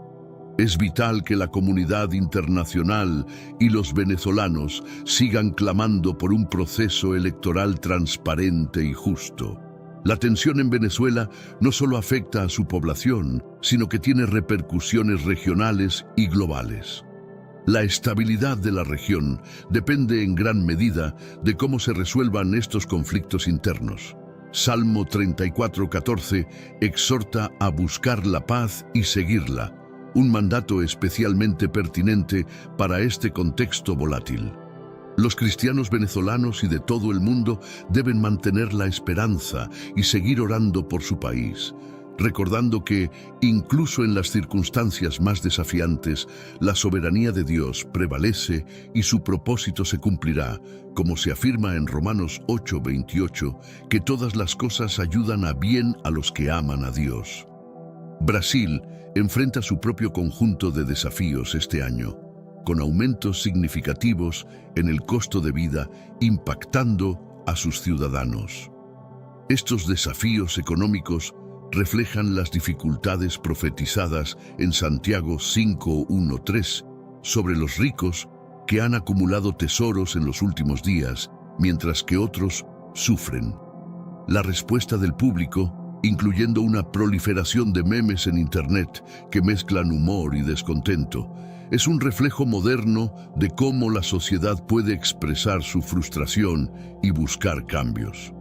Speaker 1: Es vital que la comunidad internacional y los venezolanos sigan clamando por un proceso electoral transparente y justo. La tensión en Venezuela no solo afecta a su población, sino que tiene repercusiones regionales y globales. La estabilidad de la región depende en gran medida de cómo se resuelvan estos conflictos internos. Salmo 34:14 exhorta a buscar la paz y seguirla, un mandato especialmente pertinente para este contexto volátil. Los cristianos venezolanos y de todo el mundo deben mantener la esperanza y seguir orando por su país, recordando que, incluso en las circunstancias más desafiantes, la soberanía de Dios prevalece y su propósito se cumplirá, como se afirma en Romanos 8:28, que todas las cosas ayudan a bien a los que aman a Dios. Brasil enfrenta su propio conjunto de desafíos este año, con aumentos significativos en el costo de vida impactando a sus ciudadanos. Estos desafíos económicos reflejan las dificultades profetizadas en Santiago 5:1-3 sobre los ricos que han acumulado tesoros en los últimos días, mientras que otros sufren. La respuesta del público, incluyendo una proliferación de memes en Internet que mezclan humor y descontento, es un reflejo moderno de cómo la sociedad puede expresar su frustración y buscar cambios.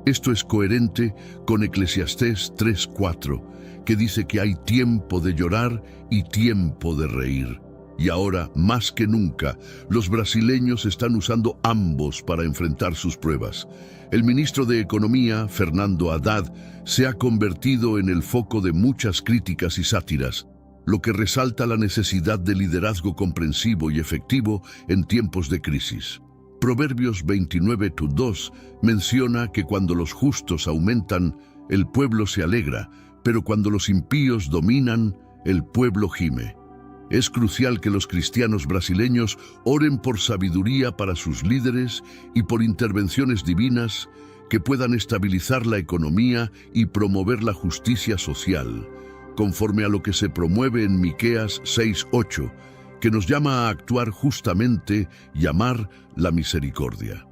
Speaker 1: Esto es coherente con Eclesiastés 3:4, que dice que hay tiempo de llorar y tiempo de reír. Y ahora, más que nunca, los brasileños están usando ambos para enfrentar sus pruebas. El ministro de Economía, Fernando Haddad, se ha convertido en el foco de muchas críticas y sátiras, lo que resalta la necesidad de liderazgo comprensivo y efectivo en tiempos de crisis. Proverbios 29:2 menciona que cuando los justos aumentan, el pueblo se alegra, pero cuando los impíos dominan, el pueblo gime. Es crucial que los cristianos brasileños oren por sabiduría para sus líderes y por intervenciones divinas que puedan estabilizar la economía y promover la justicia social, conforme a lo que se promueve en Miqueas 6:8, que nos llama a actuar justamente y amar la misericordia.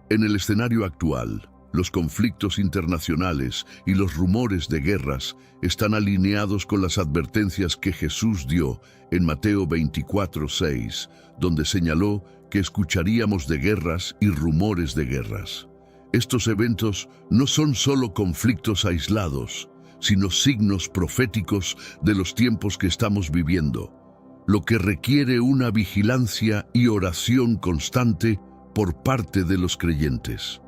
Speaker 1: En el escenario actual, los conflictos internacionales y los rumores de guerras están alineados con las advertencias que Jesús dio en Mateo 24:6, donde señaló que escucharíamos de guerras y rumores de guerras. Estos eventos no son solo conflictos aislados, sino signos proféticos de los tiempos que estamos viviendo, lo que requiere una vigilancia y oración constante por parte de los creyentes.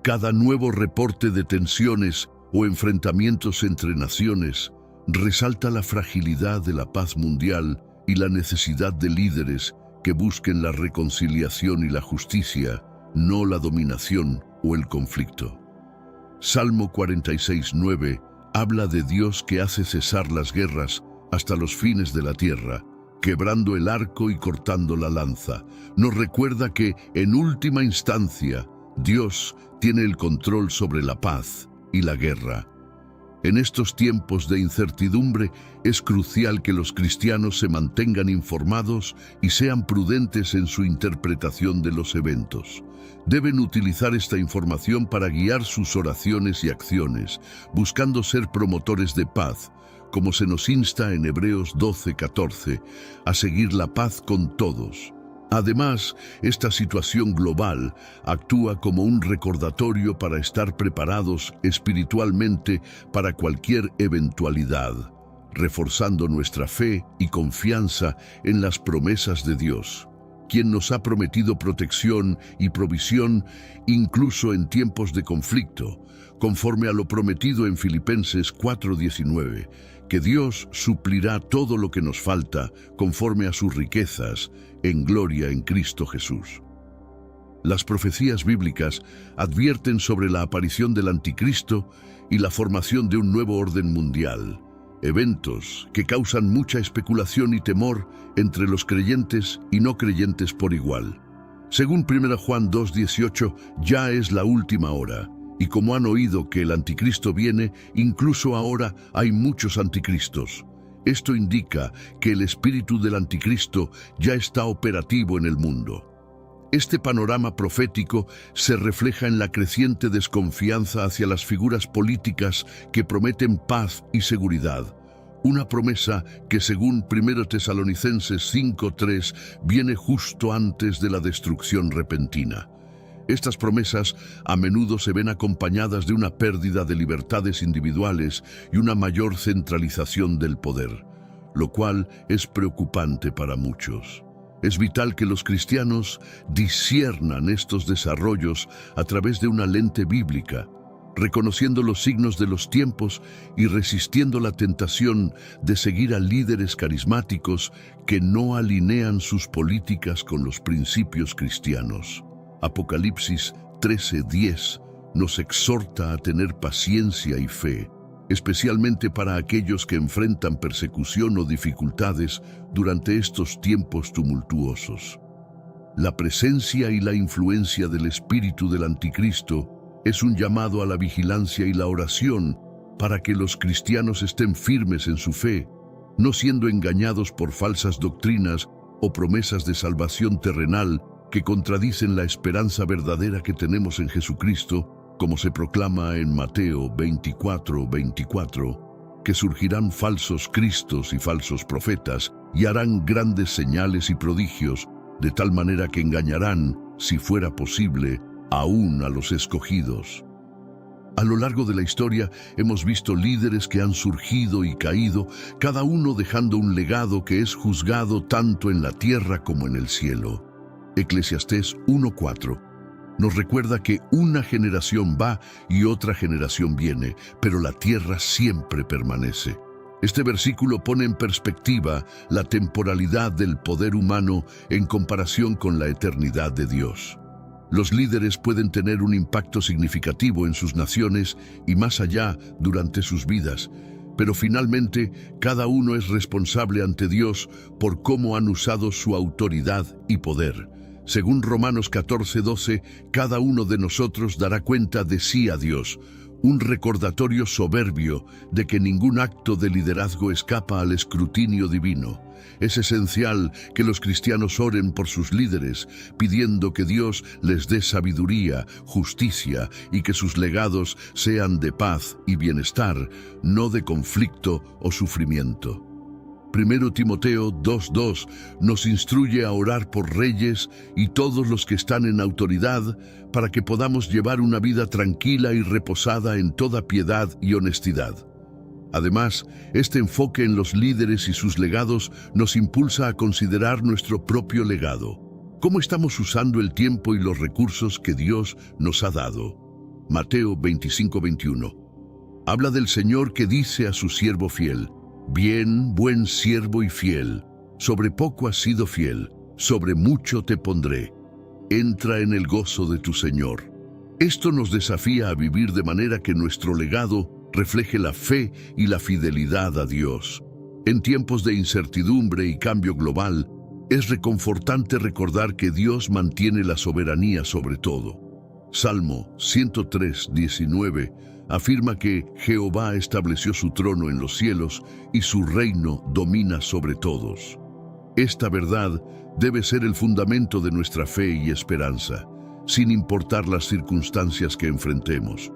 Speaker 1: Cada nuevo reporte de tensiones o enfrentamientos entre naciones resalta la fragilidad de la paz mundial y la necesidad de líderes que busquen la reconciliación y la justicia, no la dominación o el conflicto. Salmo 46:9 habla de Dios que hace cesar las guerras hasta los fines de la tierra, quebrando el arco y cortando la lanza. Nos recuerda que, en última instancia, Dios tiene el control sobre la paz y la guerra. En estos tiempos de incertidumbre, es crucial que los cristianos se mantengan informados y sean prudentes en su interpretación de los eventos. Deben utilizar esta información para guiar sus oraciones y acciones, buscando ser promotores de paz, como se nos insta en Hebreos 12:14, a seguir la paz con todos. Además, esta situación global actúa como un recordatorio para estar preparados espiritualmente para cualquier eventualidad, reforzando nuestra fe y confianza en las promesas de Dios, quien nos ha prometido protección y provisión incluso en tiempos de conflicto, conforme a lo prometido en Filipenses 4:19, que Dios suplirá todo lo que nos falta conforme a sus riquezas en gloria en Cristo Jesús. Las profecías bíblicas advierten sobre la aparición del anticristo y la formación de un nuevo orden mundial, eventos que causan mucha especulación y temor entre los creyentes y no creyentes por igual. Según 1 Juan 2:18, ya es la última hora, y como han oído que el anticristo viene, incluso ahora hay muchos anticristos. Esto indica que el espíritu del anticristo ya está operativo en el mundo. Este panorama profético se refleja en la creciente desconfianza hacia las figuras políticas que prometen paz y seguridad. Una promesa que, según 1 Tesalonicenses 5:3, viene justo antes de la destrucción repentina. Estas promesas a menudo se ven acompañadas de una pérdida de libertades individuales y una mayor centralización del poder, lo cual es preocupante para muchos. Es vital que los cristianos disciernan estos desarrollos a través de una lente bíblica, reconociendo los signos de los tiempos y resistiendo la tentación de seguir a líderes carismáticos que no alinean sus políticas con los principios cristianos. Apocalipsis 13:10 nos exhorta a tener paciencia y fe, especialmente para aquellos que enfrentan persecución o dificultades durante estos tiempos tumultuosos. La presencia y la influencia del espíritu del anticristo es un llamado a la vigilancia y la oración para que los cristianos estén firmes en su fe, no siendo engañados por falsas doctrinas o promesas de salvación terrenal que contradicen la esperanza verdadera que tenemos en Jesucristo, como se proclama en Mateo 24:24, que surgirán falsos cristos y falsos profetas y harán grandes señales y prodigios, de tal manera que engañarán, si fuera posible, aún a los escogidos. A lo largo de la historia hemos visto líderes que han surgido y caído, cada uno dejando un legado que es juzgado tanto en la tierra como en el cielo. Eclesiastés 1:4 nos recuerda que una generación va y otra generación viene, pero la tierra siempre permanece. Este versículo pone en perspectiva la temporalidad del poder humano en comparación con la eternidad de Dios. Los líderes pueden tener un impacto significativo en sus naciones y más allá durante sus vidas, pero finalmente cada uno es responsable ante Dios por cómo han usado su autoridad y poder. Según Romanos 14:12, cada uno de nosotros dará cuenta de sí a Dios, un recordatorio soberbio de que ningún acto de liderazgo escapa al escrutinio divino. Es esencial que los cristianos oren por sus líderes, pidiendo que Dios les dé sabiduría, justicia y que sus legados sean de paz y bienestar, no de conflicto o sufrimiento. 1 Timoteo 2:2 nos instruye a orar por reyes y todos los que están en autoridad para que podamos llevar una vida tranquila y reposada en toda piedad y honestidad. Además, este enfoque en los líderes y sus legados nos impulsa a considerar nuestro propio legado. ¿Cómo estamos usando el tiempo y los recursos que Dios nos ha dado? Mateo 25:21 habla del Señor que dice a su siervo fiel: Bien, buen siervo y fiel, sobre poco has sido fiel, sobre mucho te pondré. Entra en el gozo de tu Señor. Esto nos desafía a vivir de manera que nuestro legado refleje la fe y la fidelidad a Dios. En tiempos de incertidumbre y cambio global, es reconfortante recordar que Dios mantiene la soberanía sobre todo. Salmo 103:19 afirma que Jehová estableció su trono en los cielos y su reino domina sobre todos. Esta verdad debe ser el fundamento de nuestra fe y esperanza, sin importar las circunstancias que enfrentemos.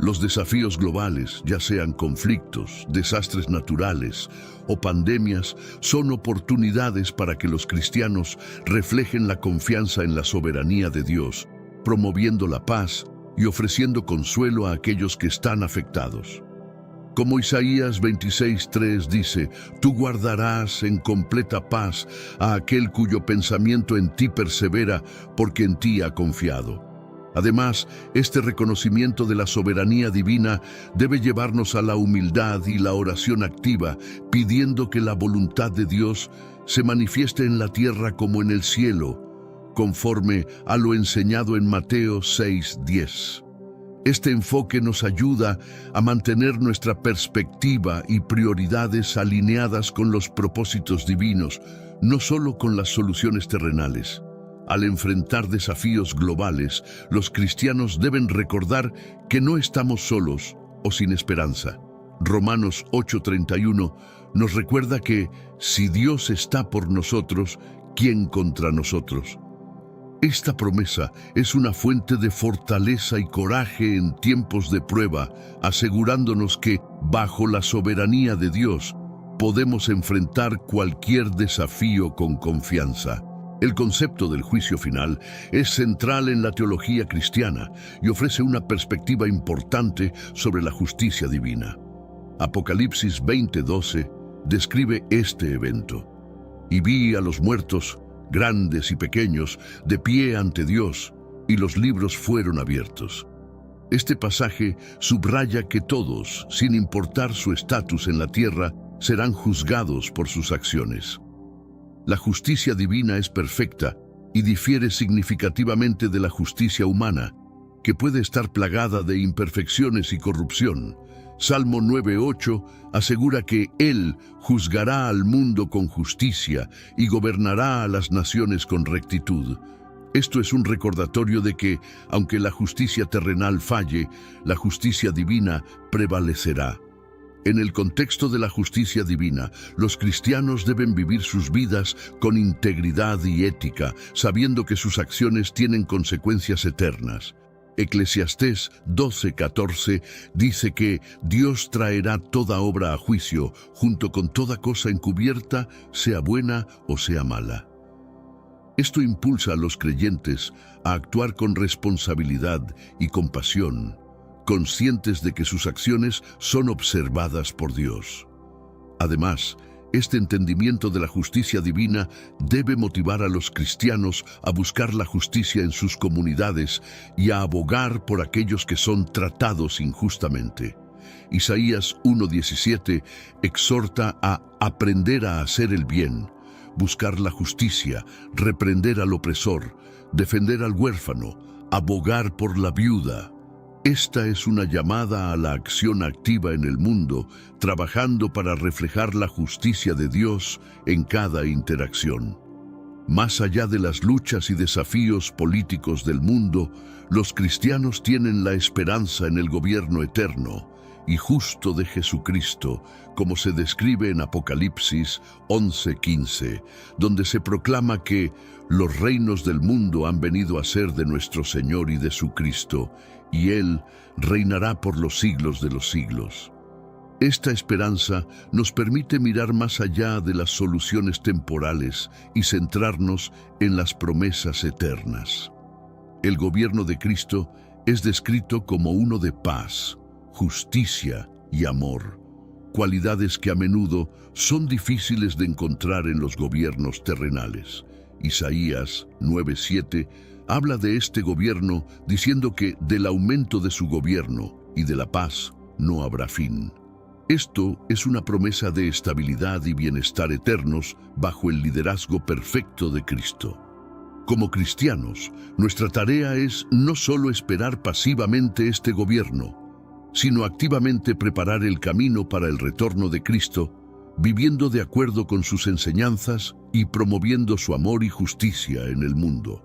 Speaker 1: Los desafíos globales, ya sean conflictos, desastres naturales o pandemias, son oportunidades para que los cristianos reflejen la confianza en la soberanía de Dios, promoviendo la paz y ofreciendo consuelo a aquellos que están afectados. Como Isaías 26:3 dice, tú guardarás en completa paz a aquel cuyo pensamiento en ti persevera, porque en ti ha confiado. Además, este reconocimiento de la soberanía divina debe llevarnos a la humildad y la oración activa, pidiendo que la voluntad de Dios se manifieste en la tierra como en el cielo, conforme a lo enseñado en Mateo 6:10. Este enfoque nos ayuda a mantener nuestra perspectiva y prioridades alineadas con los propósitos divinos, no solo con las soluciones terrenales. Al enfrentar desafíos globales, los cristianos deben recordar que no estamos solos o sin esperanza. Romanos 8:31 nos recuerda que si Dios está por nosotros, ¿quién contra nosotros? Esta promesa es una fuente de fortaleza y coraje en tiempos de prueba, asegurándonos que, bajo la soberanía de Dios, podemos enfrentar cualquier desafío con confianza. El concepto del juicio final es central en la teología cristiana y ofrece una perspectiva importante sobre la justicia divina. Apocalipsis 20:12 describe este evento. Y vi a los muertos, grandes y pequeños, de pie ante Dios, y los libros fueron abiertos. Este pasaje subraya que todos, sin importar su estatus en la tierra, serán juzgados por sus acciones. La justicia divina es perfecta y difiere significativamente de la justicia humana, que puede estar plagada de imperfecciones y corrupción. Salmo 9:8 asegura que Él juzgará al mundo con justicia y gobernará a las naciones con rectitud. Esto es un recordatorio de que, aunque la justicia terrenal falle, la justicia divina prevalecerá. En el contexto de la justicia divina, los cristianos deben vivir sus vidas con integridad y ética, sabiendo que sus acciones tienen consecuencias eternas. Eclesiastés 12:14 dice que Dios traerá toda obra a juicio, junto con toda cosa encubierta, sea buena o sea mala. Esto impulsa a los creyentes a actuar con responsabilidad y compasión, conscientes de que sus acciones son observadas por Dios. Además, este entendimiento de la justicia divina debe motivar a los cristianos a buscar la justicia en sus comunidades y a abogar por aquellos que son tratados injustamente. Isaías 1:17 exhorta a aprender a hacer el bien, buscar la justicia, reprender al opresor, defender al huérfano, abogar por la viuda. Esta es una llamada a la acción activa en el mundo, trabajando para reflejar la justicia de Dios en cada interacción. Más allá de las luchas y desafíos políticos del mundo, los cristianos tienen la esperanza en el gobierno eterno y justo de Jesucristo, como se describe en Apocalipsis 11:15, donde se proclama que los reinos del mundo han venido a ser de nuestro Señor y de su Cristo, y Él reinará por los siglos de los siglos. Esta esperanza nos permite mirar más allá de las soluciones temporales y centrarnos en las promesas eternas. El gobierno de Cristo es descrito como uno de paz, justicia y amor, cualidades que a menudo son difíciles de encontrar en los gobiernos terrenales. Isaías 9:7 habla de este gobierno diciendo que del aumento de su gobierno y de la paz no habrá fin. Esto es una promesa de estabilidad y bienestar eternos bajo el liderazgo perfecto de Cristo. Como cristianos, nuestra tarea es no solo esperar pasivamente este gobierno, sino activamente preparar el camino para el retorno de Cristo, viviendo de acuerdo con sus enseñanzas y promoviendo su amor y justicia en el mundo.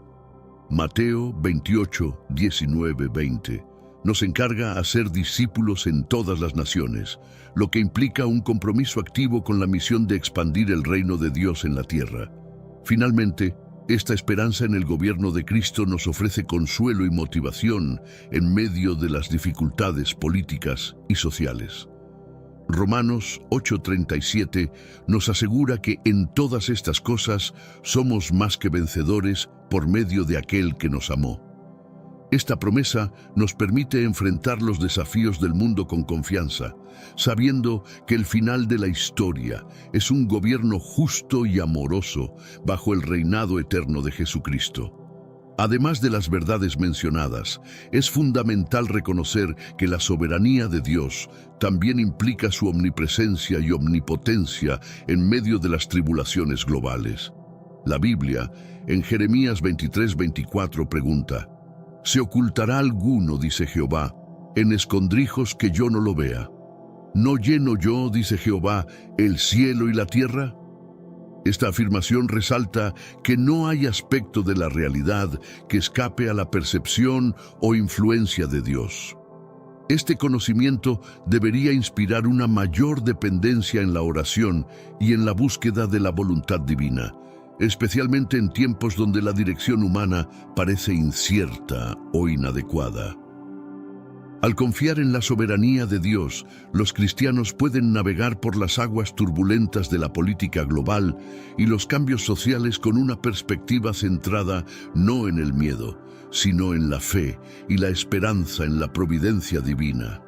Speaker 1: Mateo 28, 19, 20 nos encarga a ser discípulos en todas las naciones, lo que implica un compromiso activo con la misión de expandir el reino de Dios en la tierra. Finalmente, esta esperanza en el gobierno de Cristo nos ofrece consuelo y motivación en medio de las dificultades políticas y sociales. Romanos 8:37 nos asegura que en todas estas cosas somos más que vencedores por medio de aquel que nos amó. Esta promesa nos permite enfrentar los desafíos del mundo con confianza, sabiendo que el final de la historia es un gobierno justo y amoroso bajo el reinado eterno de Jesucristo. Además de las verdades mencionadas, es fundamental reconocer que la soberanía de Dios también implica su omnipresencia y omnipotencia en medio de las tribulaciones globales. La Biblia, en Jeremías 23:24, pregunta: ¿se ocultará alguno, dice Jehová, en escondrijos que yo no lo vea? ¿No lleno yo, dice Jehová, el cielo y la tierra? Esta afirmación resalta que no hay aspecto de la realidad que escape a la percepción o influencia de Dios. Este conocimiento debería inspirar una mayor dependencia en la oración y en la búsqueda de la voluntad divina, especialmente en tiempos donde la dirección humana parece incierta o inadecuada. Al confiar en la soberanía de Dios, los cristianos pueden navegar por las aguas turbulentas de la política global y los cambios sociales con una perspectiva centrada no en el miedo, sino en la fe y la esperanza en la providencia divina.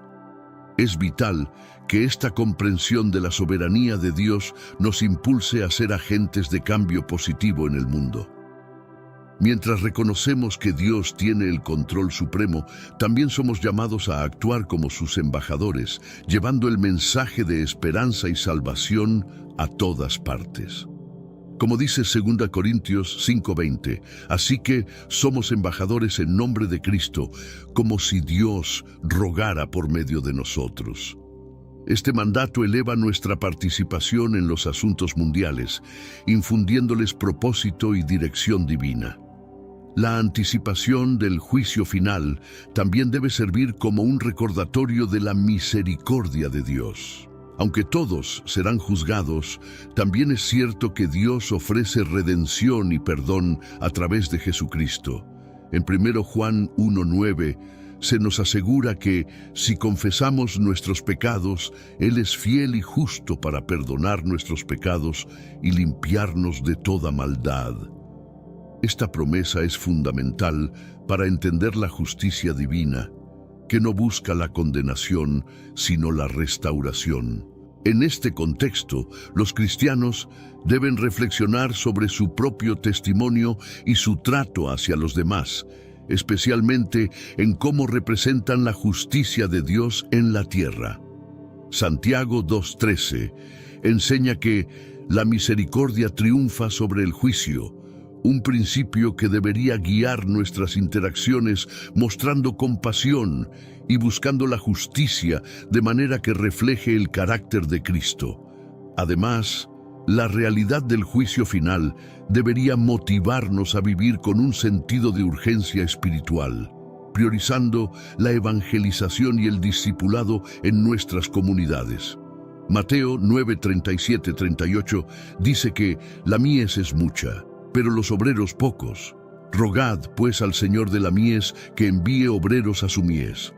Speaker 1: Es vital que esta comprensión de la soberanía de Dios nos impulse a ser agentes de cambio positivo en el mundo. Mientras reconocemos que Dios tiene el control supremo, también somos llamados a actuar como sus embajadores, llevando el mensaje de esperanza y salvación a todas partes. Como dice 2 Corintios 5:20, así que somos embajadores en nombre de Cristo, como si Dios rogara por medio de nosotros. Este mandato eleva nuestra participación en los asuntos mundiales, infundiéndoles propósito y dirección divina. La anticipación del juicio final también debe servir como un recordatorio de la misericordia de Dios. Aunque todos serán juzgados, también es cierto que Dios ofrece redención y perdón a través de Jesucristo. En 1 Juan 1:9 se nos asegura que si confesamos nuestros pecados, Él es fiel y justo para perdonar nuestros pecados y limpiarnos de toda maldad. Esta promesa es fundamental para entender la justicia divina, que no busca la condenación, sino la restauración. En este contexto, los cristianos deben reflexionar sobre su propio testimonio y su trato hacia los demás, especialmente en cómo representan la justicia de Dios en la tierra. Santiago 2:13 enseña que la misericordia triunfa sobre el juicio, un principio que debería guiar nuestras interacciones, mostrando compasión y buscando la justicia de manera que refleje el carácter de Cristo. Además, la realidad del juicio final debería motivarnos a vivir con un sentido de urgencia espiritual, priorizando la evangelización y el discipulado en nuestras comunidades. Mateo 9:37-38 dice que la mies es mucha, pero los obreros pocos. Rogad, pues, al Señor de la mies que envíe obreros a su mies.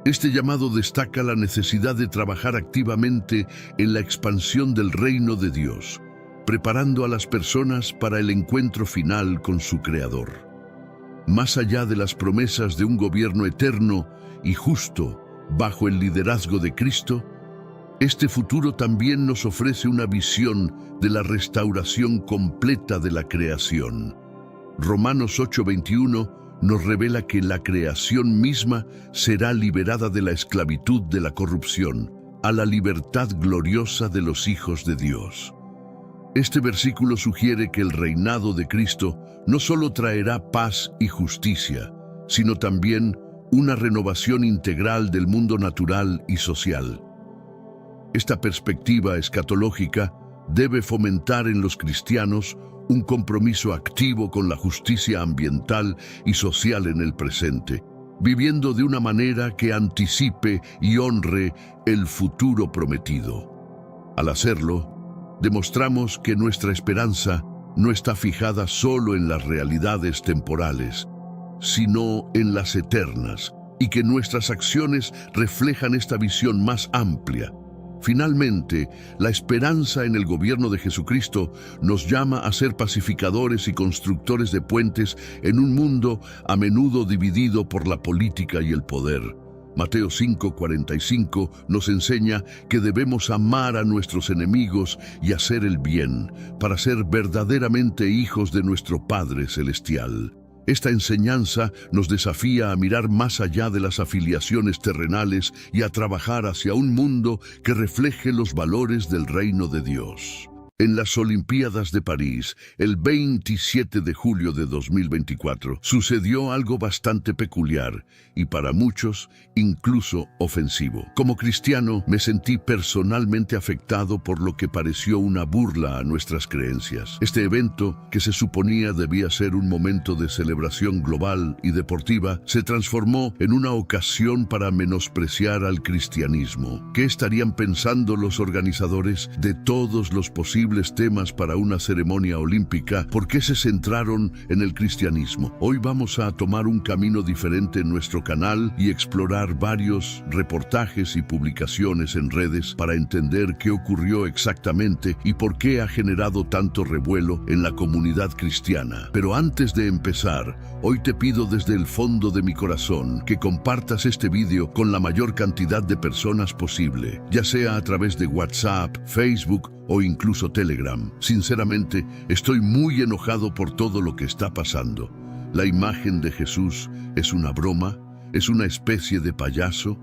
Speaker 1: Este llamado destaca la necesidad de trabajar activamente en la expansión del reino de Dios, preparando a las personas para el encuentro final con su Creador. Más allá de las promesas de un gobierno eterno y justo bajo el liderazgo de Cristo, este futuro también nos ofrece una visión de la restauración completa de la creación. Romanos 8:21 nos revela que la creación misma será liberada de la esclavitud de la corrupción a la libertad gloriosa de los hijos de Dios. Este versículo sugiere que el reinado de Cristo no solo traerá paz y justicia, sino también una renovación integral del mundo natural y social. Esta perspectiva escatológica debe fomentar en los cristianos un compromiso activo con la justicia ambiental y social en el presente, viviendo de una manera que anticipe y honre el futuro prometido. Al hacerlo, demostramos que nuestra esperanza no está fijada solo en las realidades temporales, sino en las eternas, y que nuestras acciones reflejan esta visión más amplia. Finalmente, la esperanza en el gobierno de Jesucristo nos llama a ser pacificadores y constructores de puentes en un mundo a menudo dividido por la política y el poder. Mateo 5:45 nos enseña que debemos amar a nuestros enemigos y hacer el bien, para ser verdaderamente hijos de nuestro Padre Celestial. Esta enseñanza nos desafía a mirar más allá de las afiliaciones terrenales y a trabajar hacia un mundo que refleje los valores del reino de Dios. En las Olimpiadas de París, el 27 de julio de 2024, sucedió algo bastante peculiar y para muchos incluso ofensivo. Como cristiano, me sentí personalmente afectado por lo que pareció una burla a nuestras creencias. Este evento, que se suponía debía ser un momento de celebración global y deportiva, se transformó en una ocasión para menospreciar al cristianismo. ¿Qué estarían pensando los organizadores de todos los posibles temas para una ceremonia olímpica? ¿Por qué se centraron en el cristianismo? Hoy vamos a tomar un camino diferente en nuestro canal y explorar varios reportajes y publicaciones en redes para entender qué ocurrió exactamente y por qué ha generado tanto revuelo en la comunidad cristiana. Pero antes de empezar, hoy te pido desde el fondo de mi corazón que compartas este vídeo con la mayor cantidad de personas posible, ya sea a través de WhatsApp, Facebook o incluso Telegram. Sinceramente, estoy muy enojado por todo lo que está pasando. La imagen de Jesús es una broma, es una especie de payaso.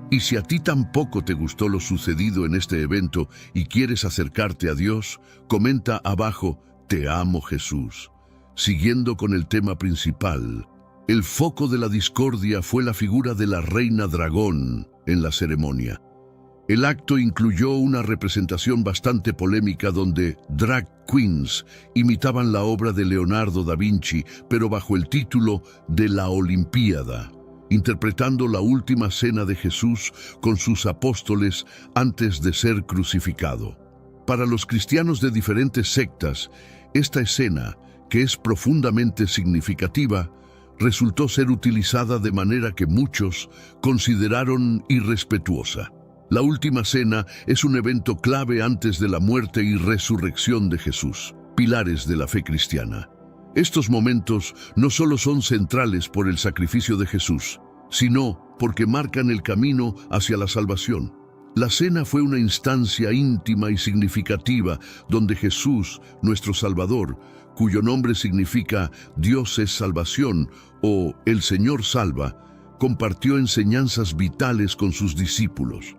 Speaker 1: Y si a ti tampoco te gustó lo sucedido en este evento y quieres acercarte a Dios, comenta abajo: "Te amo, Jesús". Siguiendo con el tema principal, el foco de la discordia fue la figura de la reina dragón en la ceremonia. El acto incluyó una representación bastante polémica donde drag queens imitaban la obra de Leonardo da Vinci, pero bajo el título de La Olimpiada, interpretando la última cena de Jesús con sus apóstoles antes de ser crucificado. Para los cristianos de diferentes sectas, esta escena, que es profundamente significativa, resultó ser utilizada de manera que muchos consideraron irrespetuosa. La última cena es un evento clave antes de la muerte y resurrección de Jesús, pilares de la fe cristiana. Estos momentos no solo son centrales por el sacrificio de Jesús, sino porque marcan el camino hacia la salvación. La cena fue una instancia íntima y significativa donde Jesús, nuestro Salvador, cuyo nombre significa Dios es salvación o el Señor salva, compartió enseñanzas vitales con sus discípulos.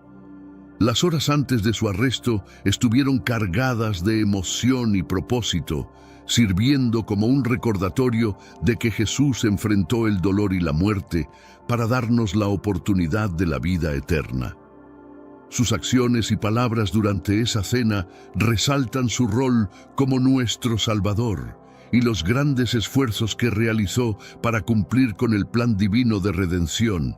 Speaker 1: Las horas antes de su arresto estuvieron cargadas de emoción y propósito, sirviendo como un recordatorio de que Jesús enfrentó el dolor y la muerte para darnos la oportunidad de la vida eterna. Sus acciones y palabras durante esa cena resaltan su rol como nuestro Salvador y los grandes esfuerzos que realizó para cumplir con el plan divino de redención.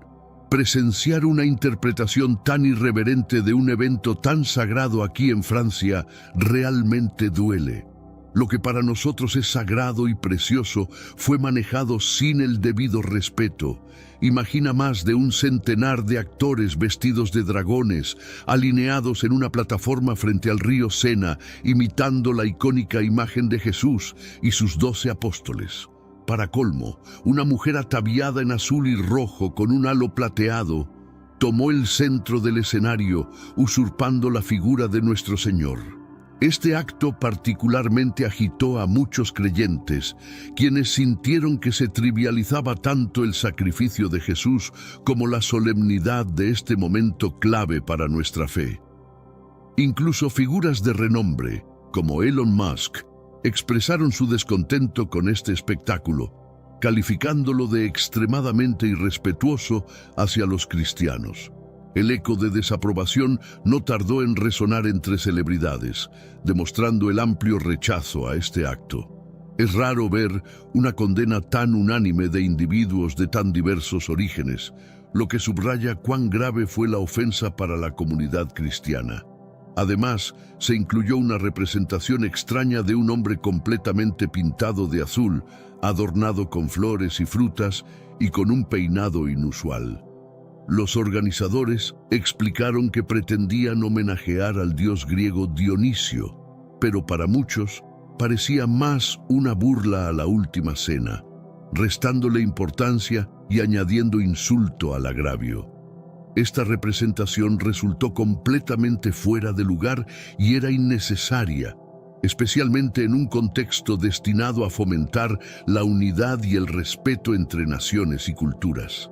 Speaker 1: Presenciar una interpretación tan irreverente de un evento tan sagrado aquí en Francia realmente duele. Lo que para nosotros es sagrado y precioso fue manejado sin el debido respeto. Imagina más de un centenar de actores vestidos de dragones, alineados en una plataforma frente al río Sena, imitando la icónica imagen de Jesús y sus 12 apóstoles. Para colmo, una mujer ataviada en azul y rojo con un halo plateado tomó el centro del escenario, usurpando la figura de nuestro Señor. Este acto particularmente agitó a muchos creyentes, quienes sintieron que se trivializaba tanto el sacrificio de Jesús como la solemnidad de este momento clave para nuestra fe. Incluso figuras de renombre, como Elon Musk, expresaron su descontento con este espectáculo, calificándolo de extremadamente irrespetuoso hacia los cristianos. El eco de desaprobación no tardó en resonar entre celebridades, demostrando el amplio rechazo a este acto. Es raro ver una condena tan unánime de individuos de tan diversos orígenes, lo que subraya cuán grave fue la ofensa para la comunidad cristiana. Además, se incluyó una representación extraña de un hombre completamente pintado de azul, adornado con flores y frutas y con un peinado inusual. Los organizadores explicaron que pretendían homenajear al dios griego Dionisio, pero para muchos parecía más una burla a la última cena, restándole importancia y añadiendo insulto al agravio. Esta representación resultó completamente fuera de lugar y era innecesaria, especialmente en un contexto destinado a fomentar la unidad y el respeto entre naciones y culturas.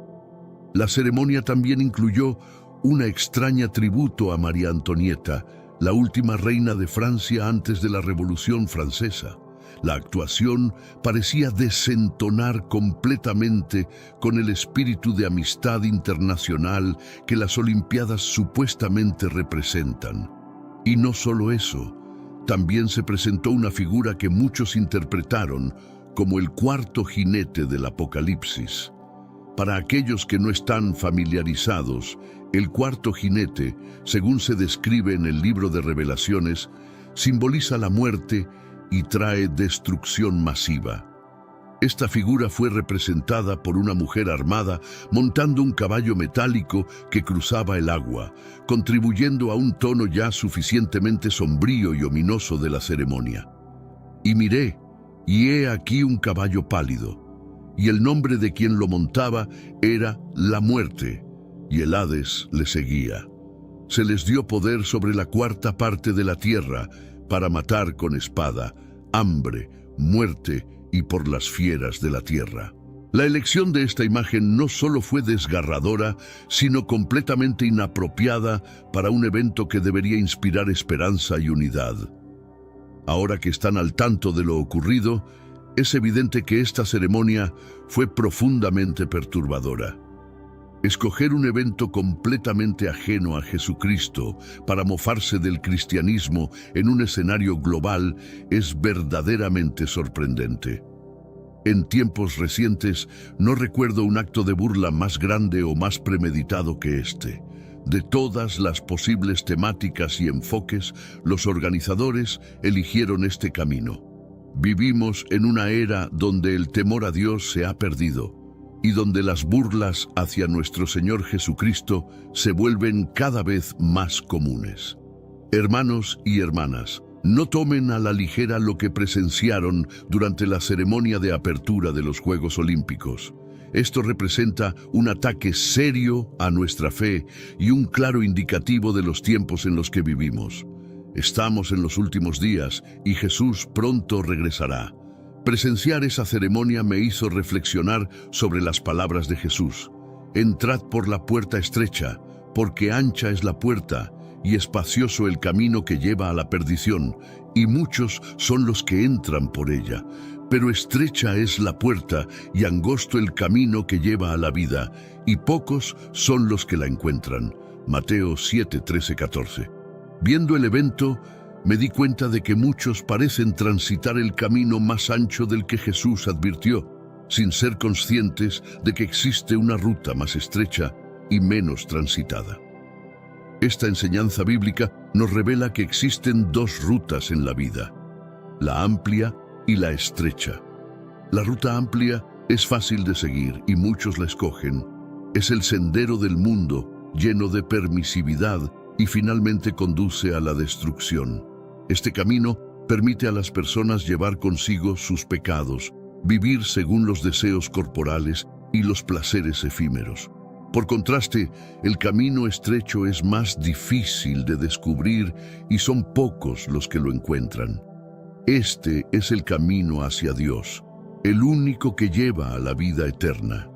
Speaker 1: La ceremonia también incluyó una extraña tributo a María Antonieta, la última reina de Francia antes de la Revolución Francesa. La actuación parecía desentonar completamente con el espíritu de amistad internacional que las Olimpiadas supuestamente representan. Y no solo eso, también se presentó una figura que muchos interpretaron como el cuarto jinete del Apocalipsis. Para aquellos que no están familiarizados, el cuarto jinete, según se describe en el libro de Revelaciones, simboliza la muerte y trae destrucción masiva. Esta figura fue representada por una mujer armada montando un caballo metálico que cruzaba el agua, contribuyendo a un tono ya suficientemente sombrío y ominoso de la ceremonia. Y miré, y he aquí un caballo pálido, y el nombre de quien lo montaba era La Muerte, y el Hades le seguía. Se les dio poder sobre la cuarta parte de la tierra para matar con espada, hambre, muerte y por las fieras de la tierra. La elección de esta imagen no solo fue desgarradora, sino completamente inapropiada para un evento que debería inspirar esperanza y unidad. Ahora que están al tanto de lo ocurrido, es evidente que esta ceremonia fue profundamente perturbadora. Escoger un evento completamente ajeno a Jesucristo para mofarse del cristianismo en un escenario global es verdaderamente sorprendente. En tiempos recientes no recuerdo un acto de burla más grande o más premeditado que este. De todas las posibles temáticas y enfoques, los organizadores eligieron este camino. Vivimos en una era donde el temor a Dios se ha perdido y donde las burlas hacia nuestro Señor Jesucristo se vuelven cada vez más comunes. Hermanos y hermanas, no tomen a la ligera lo que presenciaron durante la ceremonia de apertura de los Juegos Olímpicos. Esto representa un ataque serio a nuestra fe y un claro indicativo de los tiempos en los que vivimos. Estamos en los últimos días y Jesús pronto regresará. Presenciar esa ceremonia me hizo reflexionar sobre las palabras de Jesús. Entrad por la puerta estrecha, porque ancha es la puerta y espacioso el camino que lleva a la perdición, y muchos son los que entran por ella. Pero estrecha es la puerta y angosto el camino que lleva a la vida, y pocos son los que la encuentran. Mateo 7, 13, 14. Viendo el evento, me di cuenta de que muchos parecen transitar el camino más ancho del que Jesús advirtió, sin ser conscientes de que existe una ruta más estrecha y menos transitada. Esta enseñanza bíblica nos revela que existen dos rutas en la vida, la amplia y la estrecha. La ruta amplia es fácil de seguir y muchos la escogen. Es el sendero del mundo, lleno de permisividad y finalmente conduce a la destrucción. Este camino permite a las personas llevar consigo sus pecados, vivir según los deseos corporales y los placeres efímeros. Por contraste, el camino estrecho es más difícil de descubrir y son pocos los que lo encuentran. Este es el camino hacia Dios, el único que lleva a la vida eterna.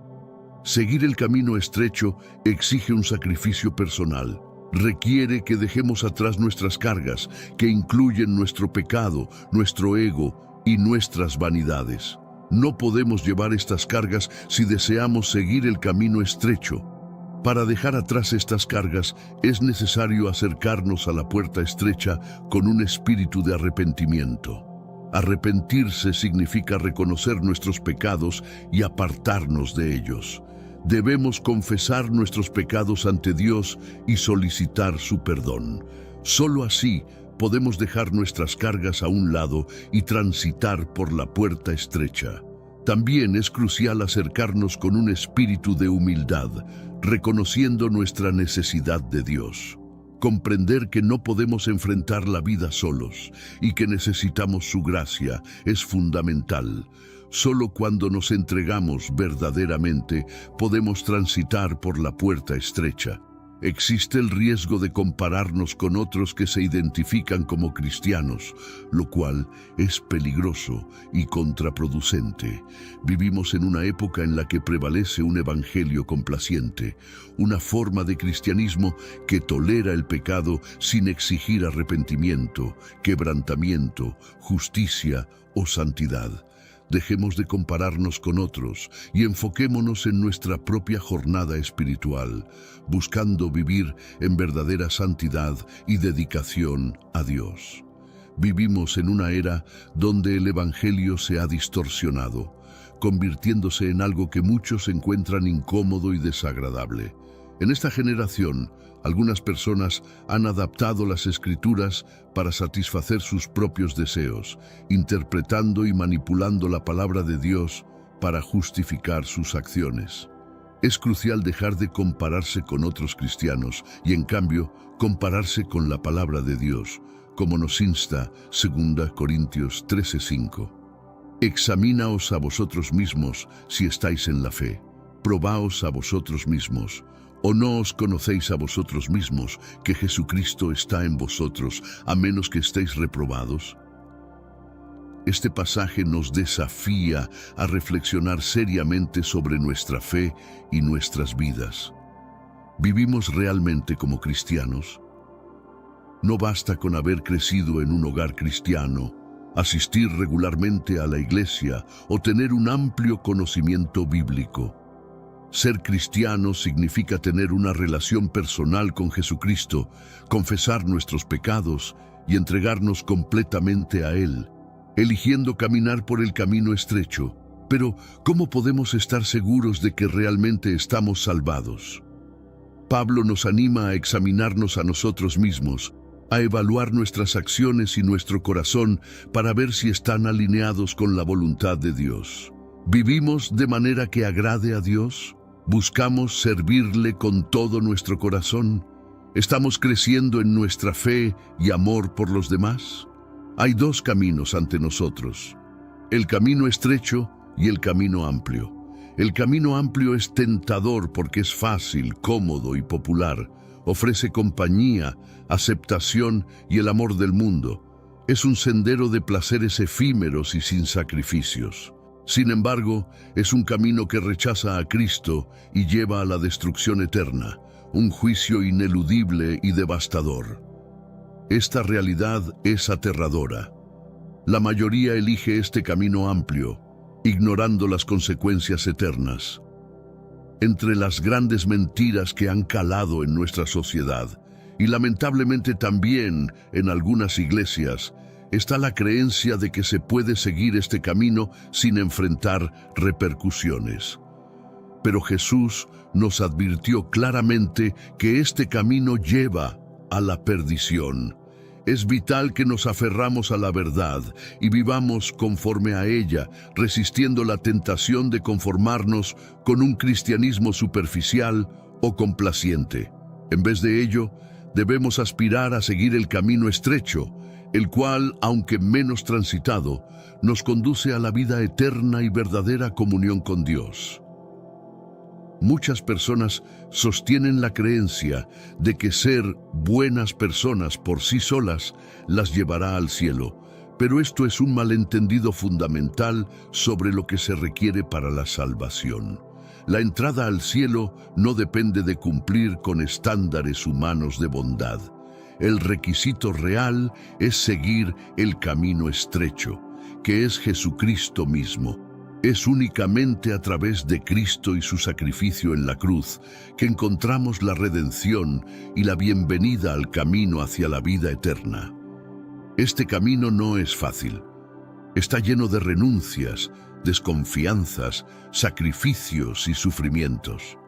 Speaker 1: Seguir el camino estrecho exige un sacrificio personal. Requiere que dejemos atrás nuestras cargas, que incluyen nuestro pecado, nuestro ego y nuestras vanidades. No podemos llevar estas cargas si deseamos seguir el camino estrecho. Para dejar atrás estas cargas es necesario acercarnos a la puerta estrecha con un espíritu de arrepentimiento. Arrepentirse significa reconocer nuestros pecados y apartarnos de ellos. Debemos confesar nuestros pecados ante Dios y solicitar su perdón. Solo así podemos dejar nuestras cargas a un lado y transitar por la puerta estrecha. También es crucial acercarnos con un espíritu de humildad, reconociendo nuestra necesidad de Dios. Comprender que no podemos enfrentar la vida solos y que necesitamos su gracia es fundamental. Solo cuando nos entregamos verdaderamente podemos transitar por la puerta estrecha. Existe el riesgo de compararnos con otros que se identifican como cristianos, lo cual es peligroso y contraproducente. Vivimos en una época en la que prevalece un evangelio complaciente, una forma de cristianismo que tolera el pecado sin exigir arrepentimiento, quebrantamiento, justicia o santidad. Dejemos de compararnos con otros y enfoquémonos en nuestra propia jornada espiritual, buscando vivir en verdadera santidad y dedicación a Dios. Vivimos en una era donde el Evangelio se ha distorsionado, convirtiéndose en algo que muchos encuentran incómodo y desagradable. En esta generación, algunas personas han adaptado las Escrituras para satisfacer sus propios deseos, interpretando y manipulando la palabra de Dios para justificar sus acciones. Es crucial dejar de compararse con otros cristianos y, en cambio, compararse con la palabra de Dios, como nos insta 2 Corintios 13:5. Examinaos a vosotros mismos si estáis en la fe. Probaos a vosotros mismos. ¿O no os conocéis a vosotros mismos que Jesucristo está en vosotros, a menos que estéis reprobados? Este pasaje nos desafía a reflexionar seriamente sobre nuestra fe y nuestras vidas. ¿Vivimos realmente como cristianos? No basta con haber crecido en un hogar cristiano, asistir regularmente a la iglesia o tener un amplio conocimiento bíblico. Ser cristiano significa tener una relación personal con Jesucristo, confesar nuestros pecados y entregarnos completamente a Él, eligiendo caminar por el camino estrecho. Pero, ¿cómo podemos estar seguros de que realmente estamos salvados? Pablo nos anima a examinarnos a nosotros mismos, a evaluar nuestras acciones y nuestro corazón para ver si están alineados con la voluntad de Dios. ¿Vivimos de manera que agrade a Dios? ¿Buscamos servirle con todo nuestro corazón? ¿Estamos creciendo en nuestra fe y amor por los demás? Hay dos caminos ante nosotros: el camino estrecho y el camino amplio. El camino amplio es tentador porque es fácil, cómodo y popular. Ofrece compañía, aceptación y el amor del mundo. Es un sendero de placeres efímeros y sin sacrificios. Sin embargo, es un camino que rechaza a Cristo y lleva a la destrucción eterna, un juicio ineludible y devastador. Esta realidad es aterradora. La mayoría elige este camino amplio, ignorando las consecuencias eternas. Entre las grandes mentiras que han calado en nuestra sociedad, y lamentablemente también en algunas iglesias, está la creencia de que se puede seguir este camino sin enfrentar repercusiones. Pero Jesús nos advirtió claramente que este camino lleva a la perdición. Es vital que nos aferramos a la verdad y vivamos conforme a ella, resistiendo la tentación de conformarnos con un cristianismo superficial o complaciente. En vez de ello, debemos aspirar a seguir el camino estrecho, el cual, aunque menos transitado, nos conduce a la vida eterna y verdadera comunión con Dios. Muchas personas sostienen la creencia de que ser buenas personas por sí solas las llevará al cielo, pero esto es un malentendido fundamental sobre lo que se requiere para la salvación. La entrada al cielo no depende de cumplir con estándares humanos de bondad. El requisito real es seguir el camino estrecho, que es Jesucristo mismo. Es únicamente a través de Cristo y su sacrificio en la cruz que encontramos la redención y la bienvenida al camino hacia la vida eterna. Este camino no es fácil. Está lleno de renuncias, desconfianzas, sacrificios y sufrimientos.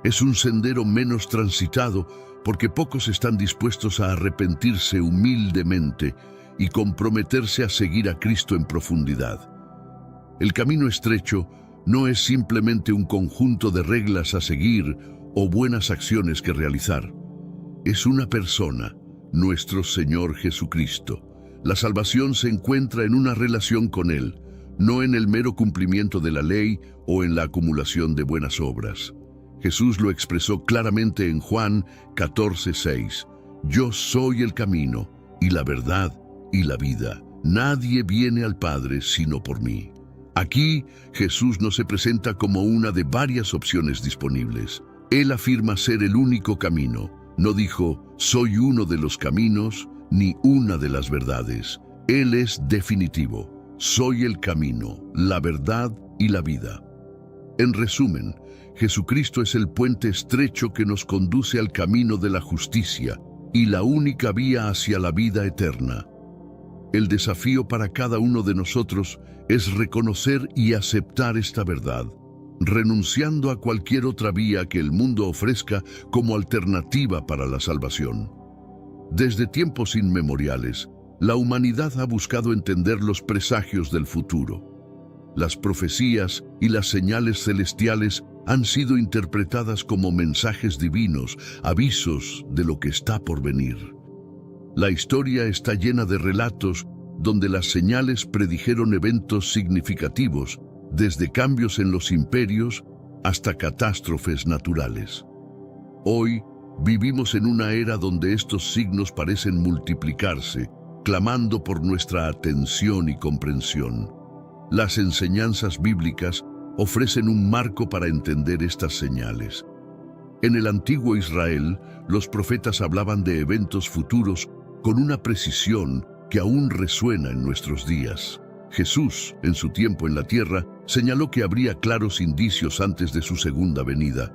Speaker 1: Es un sendero menos transitado porque pocos están dispuestos a arrepentirse humildemente y comprometerse a seguir a Cristo en profundidad. El camino estrecho no es simplemente un conjunto de reglas a seguir o buenas acciones que realizar. Es una persona, nuestro Señor Jesucristo. La salvación se encuentra en una relación con Él, no en el mero cumplimiento de la ley o en la acumulación de buenas obras. Jesús lo expresó claramente en Juan 14:6. Yo soy el camino y la verdad y la vida. Nadie viene al Padre sino por mí. Aquí, Jesús no se presenta como una de varias opciones disponibles. Él afirma ser el único camino. No dijo, soy uno de los caminos, ni una de las verdades. Él es definitivo. Soy el camino, la verdad y la vida. En resumen, Jesucristo es el puente estrecho que nos conduce al camino de la justicia y la única vía hacia la vida eterna. El desafío para cada uno de nosotros es reconocer y aceptar esta verdad, renunciando a cualquier otra vía que el mundo ofrezca como alternativa para la salvación. Desde tiempos inmemoriales, la humanidad ha buscado entender los presagios del futuro. Las profecías y las señales celestiales han sido interpretadas como mensajes divinos, avisos de lo que está por venir. La historia está llena de relatos donde las señales predijeron eventos significativos, desde cambios en los imperios hasta catástrofes naturales. Hoy vivimos en una era donde estos signos parecen multiplicarse, clamando por nuestra atención y comprensión. Las enseñanzas bíblicas ofrecen un marco para entender estas señales. En el antiguo Israel, los profetas hablaban de eventos futuros con una precisión que aún resuena en nuestros días. Jesús, en su tiempo en la tierra, señaló que habría claros indicios antes de su segunda venida.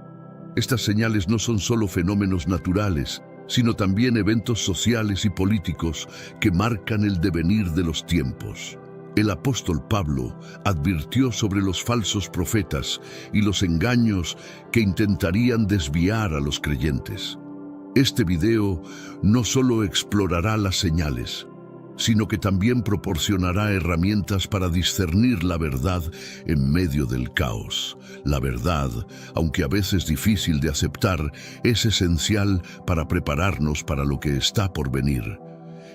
Speaker 1: Estas señales no son solo fenómenos naturales, sino también eventos sociales y políticos que marcan el devenir de los tiempos. El apóstol Pablo advirtió sobre los falsos profetas y los engaños que intentarían desviar a los creyentes. Este video no solo explorará las señales, sino que también proporcionará herramientas para discernir la verdad en medio del caos. La verdad, aunque a veces difícil de aceptar, es esencial para prepararnos para lo que está por venir.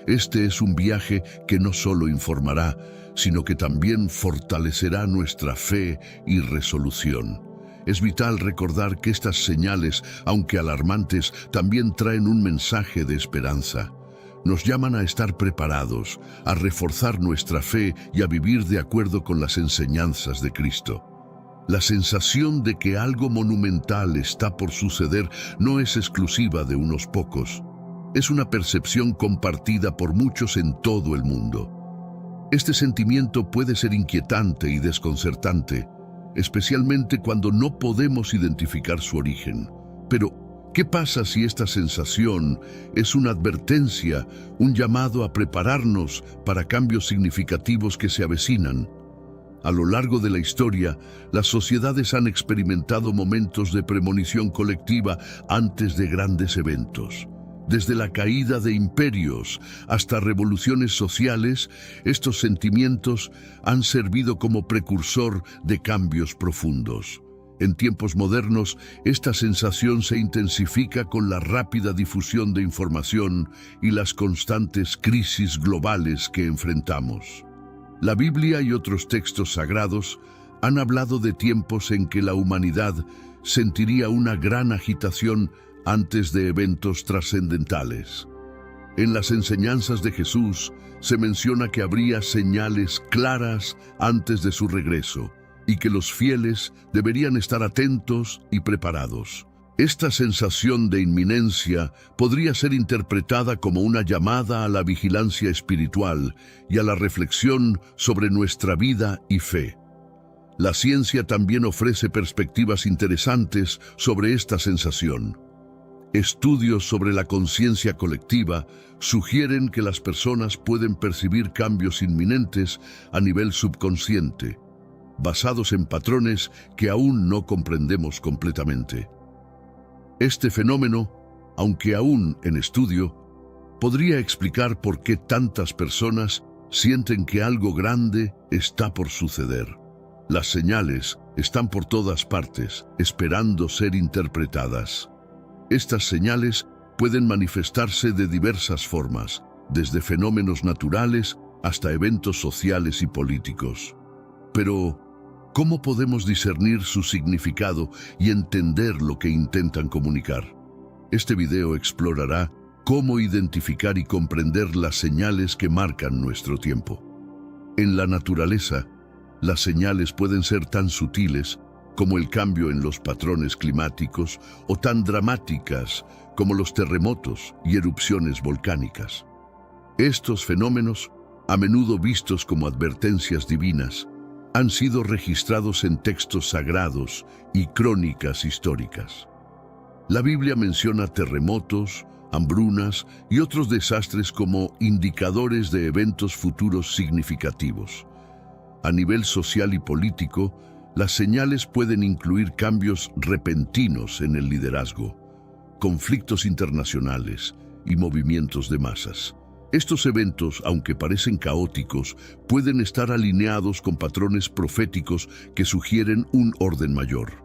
Speaker 1: Este es un viaje que no solo informará, sino que también fortalecerá nuestra fe y resolución. Es vital recordar que estas señales, aunque alarmantes, también traen un mensaje de esperanza. Nos llaman a estar preparados, a reforzar nuestra fe y a vivir de acuerdo con las enseñanzas de Cristo. La sensación de que algo monumental está por suceder no es exclusiva de unos pocos. Es una percepción compartida por muchos en todo el mundo. Este sentimiento puede ser inquietante y desconcertante, especialmente cuando no podemos identificar su origen. Pero, ¿qué pasa si esta sensación es una advertencia, un llamado a prepararnos para cambios significativos que se avecinan? A lo largo de la historia, las sociedades han experimentado momentos de premonición colectiva antes de grandes eventos. Desde la caída de imperios hasta revoluciones sociales, estos sentimientos han servido como precursor de cambios profundos. En tiempos modernos, esta sensación se intensifica con la rápida difusión de información y las constantes crisis globales que enfrentamos. La Biblia y otros textos sagrados han hablado de tiempos en que la humanidad sentiría una gran agitación antes de eventos trascendentales. En las enseñanzas de Jesús se menciona que habría señales claras antes de su regreso y que los fieles deberían estar atentos y preparados. Esta sensación de inminencia podría ser interpretada como una llamada a la vigilancia espiritual y a la reflexión sobre nuestra vida y fe. La ciencia también ofrece perspectivas interesantes sobre esta sensación. Estudios sobre la conciencia colectiva sugieren que las personas pueden percibir cambios inminentes a nivel subconsciente, basados en patrones que aún no comprendemos completamente. Este fenómeno, aunque aún en estudio, podría explicar por qué tantas personas sienten que algo grande está por suceder. Las señales están por todas partes, esperando ser interpretadas. Estas señales pueden manifestarse de diversas formas, desde fenómenos naturales hasta eventos sociales y políticos. Pero, ¿cómo podemos discernir su significado y entender lo que intentan comunicar? Este video explorará cómo identificar y comprender las señales que marcan nuestro tiempo. En la naturaleza, las señales pueden ser tan sutiles como el cambio en los patrones climáticos o tan dramáticas como los terremotos y erupciones volcánicas. Estos fenómenos, a menudo vistos como advertencias divinas, han sido registrados en textos sagrados y crónicas históricas. La Biblia menciona terremotos, hambrunas y otros desastres como indicadores de eventos futuros significativos. A nivel social y político, las señales pueden incluir cambios repentinos en el liderazgo, conflictos internacionales y movimientos de masas. Estos eventos, aunque parecen caóticos, pueden estar alineados con patrones proféticos que sugieren un orden mayor.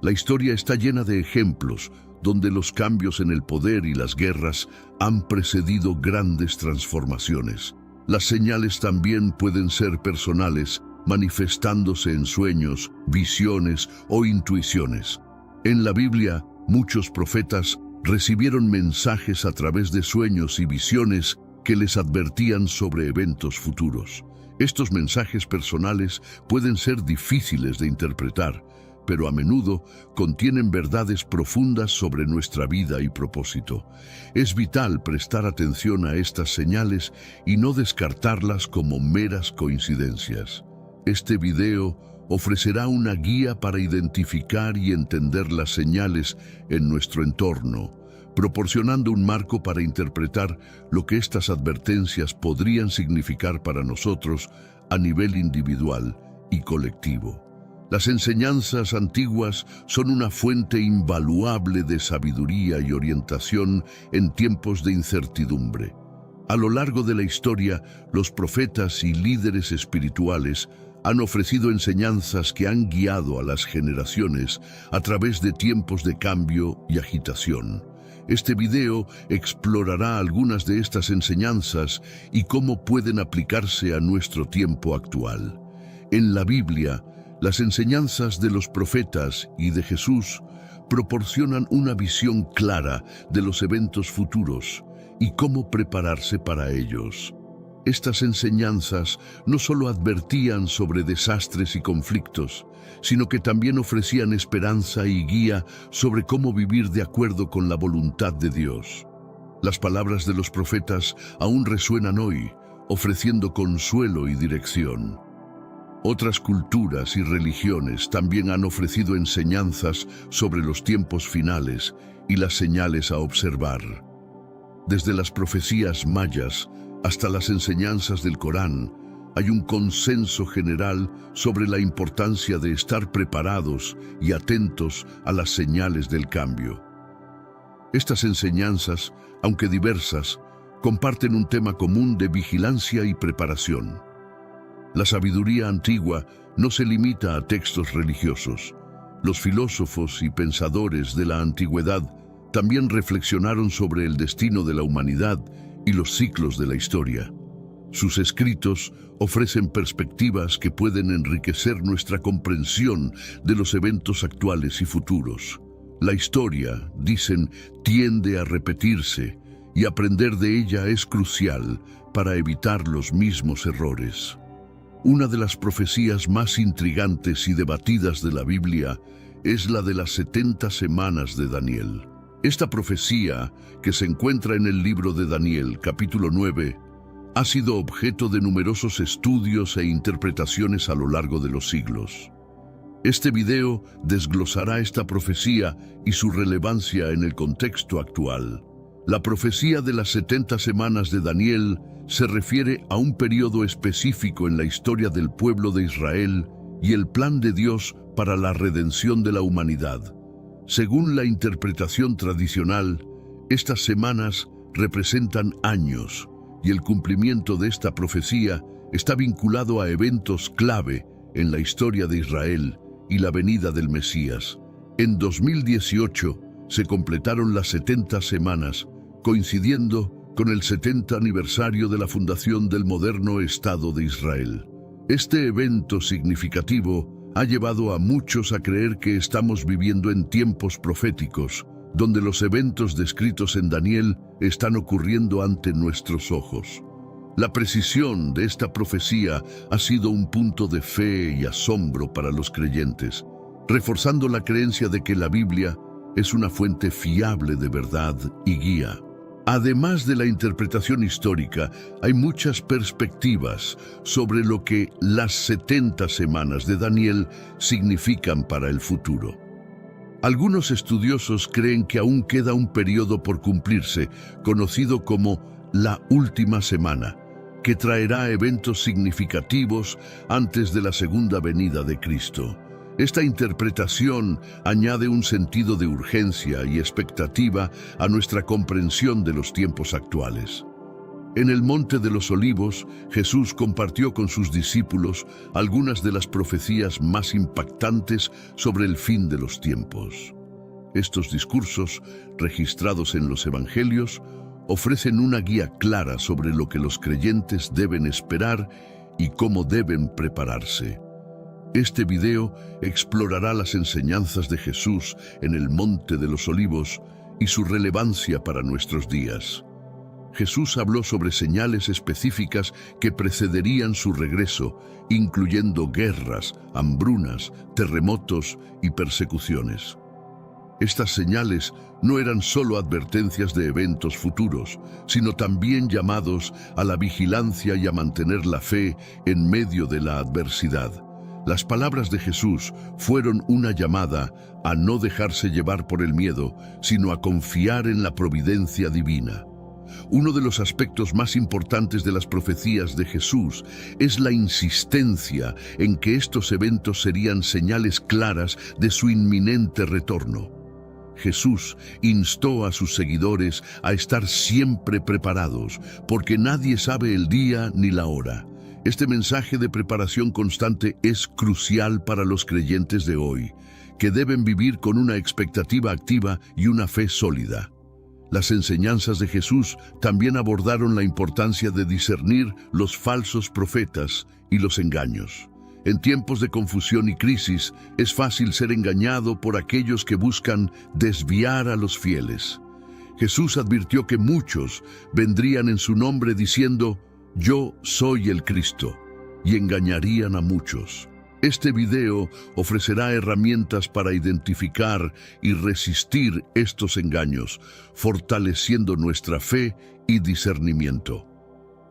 Speaker 1: La historia está llena de ejemplos donde los cambios en el poder y las guerras han precedido grandes transformaciones. Las señales también pueden ser personales, manifestándose en sueños, visiones o intuiciones. En la Biblia, muchos profetas recibieron mensajes a través de sueños y visiones que les advertían sobre eventos futuros. Estos mensajes personales pueden ser difíciles de interpretar, pero a menudo contienen verdades profundas sobre nuestra vida y propósito. Es vital prestar atención a estas señales y no descartarlas como meras coincidencias. Este video ofrecerá una guía para identificar y entender las señales en nuestro entorno, proporcionando un marco para interpretar lo que estas advertencias podrían significar para nosotros a nivel individual y colectivo. Las enseñanzas antiguas son una fuente invaluable de sabiduría y orientación en tiempos de incertidumbre. A lo largo de la historia, los profetas y líderes espirituales han ofrecido enseñanzas que han guiado a las generaciones a través de tiempos de cambio y agitación. Este video explorará algunas de estas enseñanzas y cómo pueden aplicarse a nuestro tiempo actual. En la Biblia, las enseñanzas de los profetas y de Jesús proporcionan una visión clara de los eventos futuros y cómo prepararse para ellos. Estas enseñanzas no solo advertían sobre desastres y conflictos, sino que también ofrecían esperanza y guía sobre cómo vivir de acuerdo con la voluntad de Dios. Las palabras de los profetas aún resuenan hoy, ofreciendo consuelo y dirección. Otras culturas y religiones también han ofrecido enseñanzas sobre los tiempos finales y las señales a observar. Desde las profecías mayas hasta las enseñanzas del Corán, hay un consenso general sobre la importancia de estar preparados y atentos a las señales del cambio. Estas enseñanzas, aunque diversas, comparten un tema común de vigilancia y preparación. La sabiduría antigua no se limita a textos religiosos. Los filósofos y pensadores de la antigüedad también reflexionaron sobre el destino de la humanidad y los ciclos de la historia. Sus escritos ofrecen perspectivas que pueden enriquecer nuestra comprensión de los eventos actuales y futuros. La historia, dicen, tiende a repetirse y aprender de ella es crucial para evitar los mismos errores. Una de las profecías más intrigantes y debatidas de la Biblia es la de las 70 semanas de Daniel. Esta profecía, que se encuentra en el libro de Daniel, capítulo 9, ha sido objeto de numerosos estudios e interpretaciones a lo largo de los siglos. Este video desglosará esta profecía y su relevancia en el contexto actual. La profecía de las 70 semanas de Daniel se refiere a un periodo específico en la historia del pueblo de Israel y el plan de Dios para la redención de la humanidad. Según la interpretación tradicional, estas semanas representan años, y el cumplimiento de esta profecía está vinculado a eventos clave en la historia de Israel y la venida del Mesías. En 2018 se completaron las 70 semanas, coincidiendo con el 70 aniversario de la fundación del moderno Estado de Israel. Este evento significativo ha llevado a muchos a creer que estamos viviendo en tiempos proféticos, donde los eventos descritos en Daniel están ocurriendo ante nuestros ojos. La precisión de esta profecía ha sido un punto de fe y asombro para los creyentes, reforzando la creencia de que la Biblia es una fuente fiable de verdad y guía. Además de la interpretación histórica, hay muchas perspectivas sobre lo que las 70 semanas de Daniel significan para el futuro. Algunos estudiosos creen que aún queda un periodo por cumplirse, conocido como la última semana, que traerá eventos significativos antes de la segunda venida de Cristo. Esta interpretación añade un sentido de urgencia y expectativa a nuestra comprensión de los tiempos actuales. En el Monte de los Olivos, Jesús compartió con sus discípulos algunas de las profecías más impactantes sobre el fin de los tiempos. Estos discursos, registrados en los Evangelios, ofrecen una guía clara sobre lo que los creyentes deben esperar y cómo deben prepararse. Este video explorará las enseñanzas de Jesús en el Monte de los Olivos y su relevancia para nuestros días. Jesús habló sobre señales específicas que precederían su regreso, incluyendo guerras, hambrunas, terremotos y persecuciones. Estas señales no eran solo advertencias de eventos futuros, sino también llamados a la vigilancia y a mantener la fe en medio de la adversidad. Las palabras de Jesús fueron una llamada a no dejarse llevar por el miedo, sino a confiar en la providencia divina. Uno de los aspectos más importantes de las profecías de Jesús es la insistencia en que estos eventos serían señales claras de su inminente retorno. Jesús instó a sus seguidores a estar siempre preparados, porque nadie sabe el día ni la hora. Este mensaje de preparación constante es crucial para los creyentes de hoy, que deben vivir con una expectativa activa y una fe sólida. Las enseñanzas de Jesús también abordaron la importancia de discernir los falsos profetas y los engaños. En tiempos de confusión y crisis, es fácil ser engañado por aquellos que buscan desviar a los fieles. Jesús advirtió que muchos vendrían en su nombre diciendo: «Yo soy el Cristo», y engañarían a muchos. Este video ofrecerá herramientas para identificar y resistir estos engaños, fortaleciendo nuestra fe y discernimiento.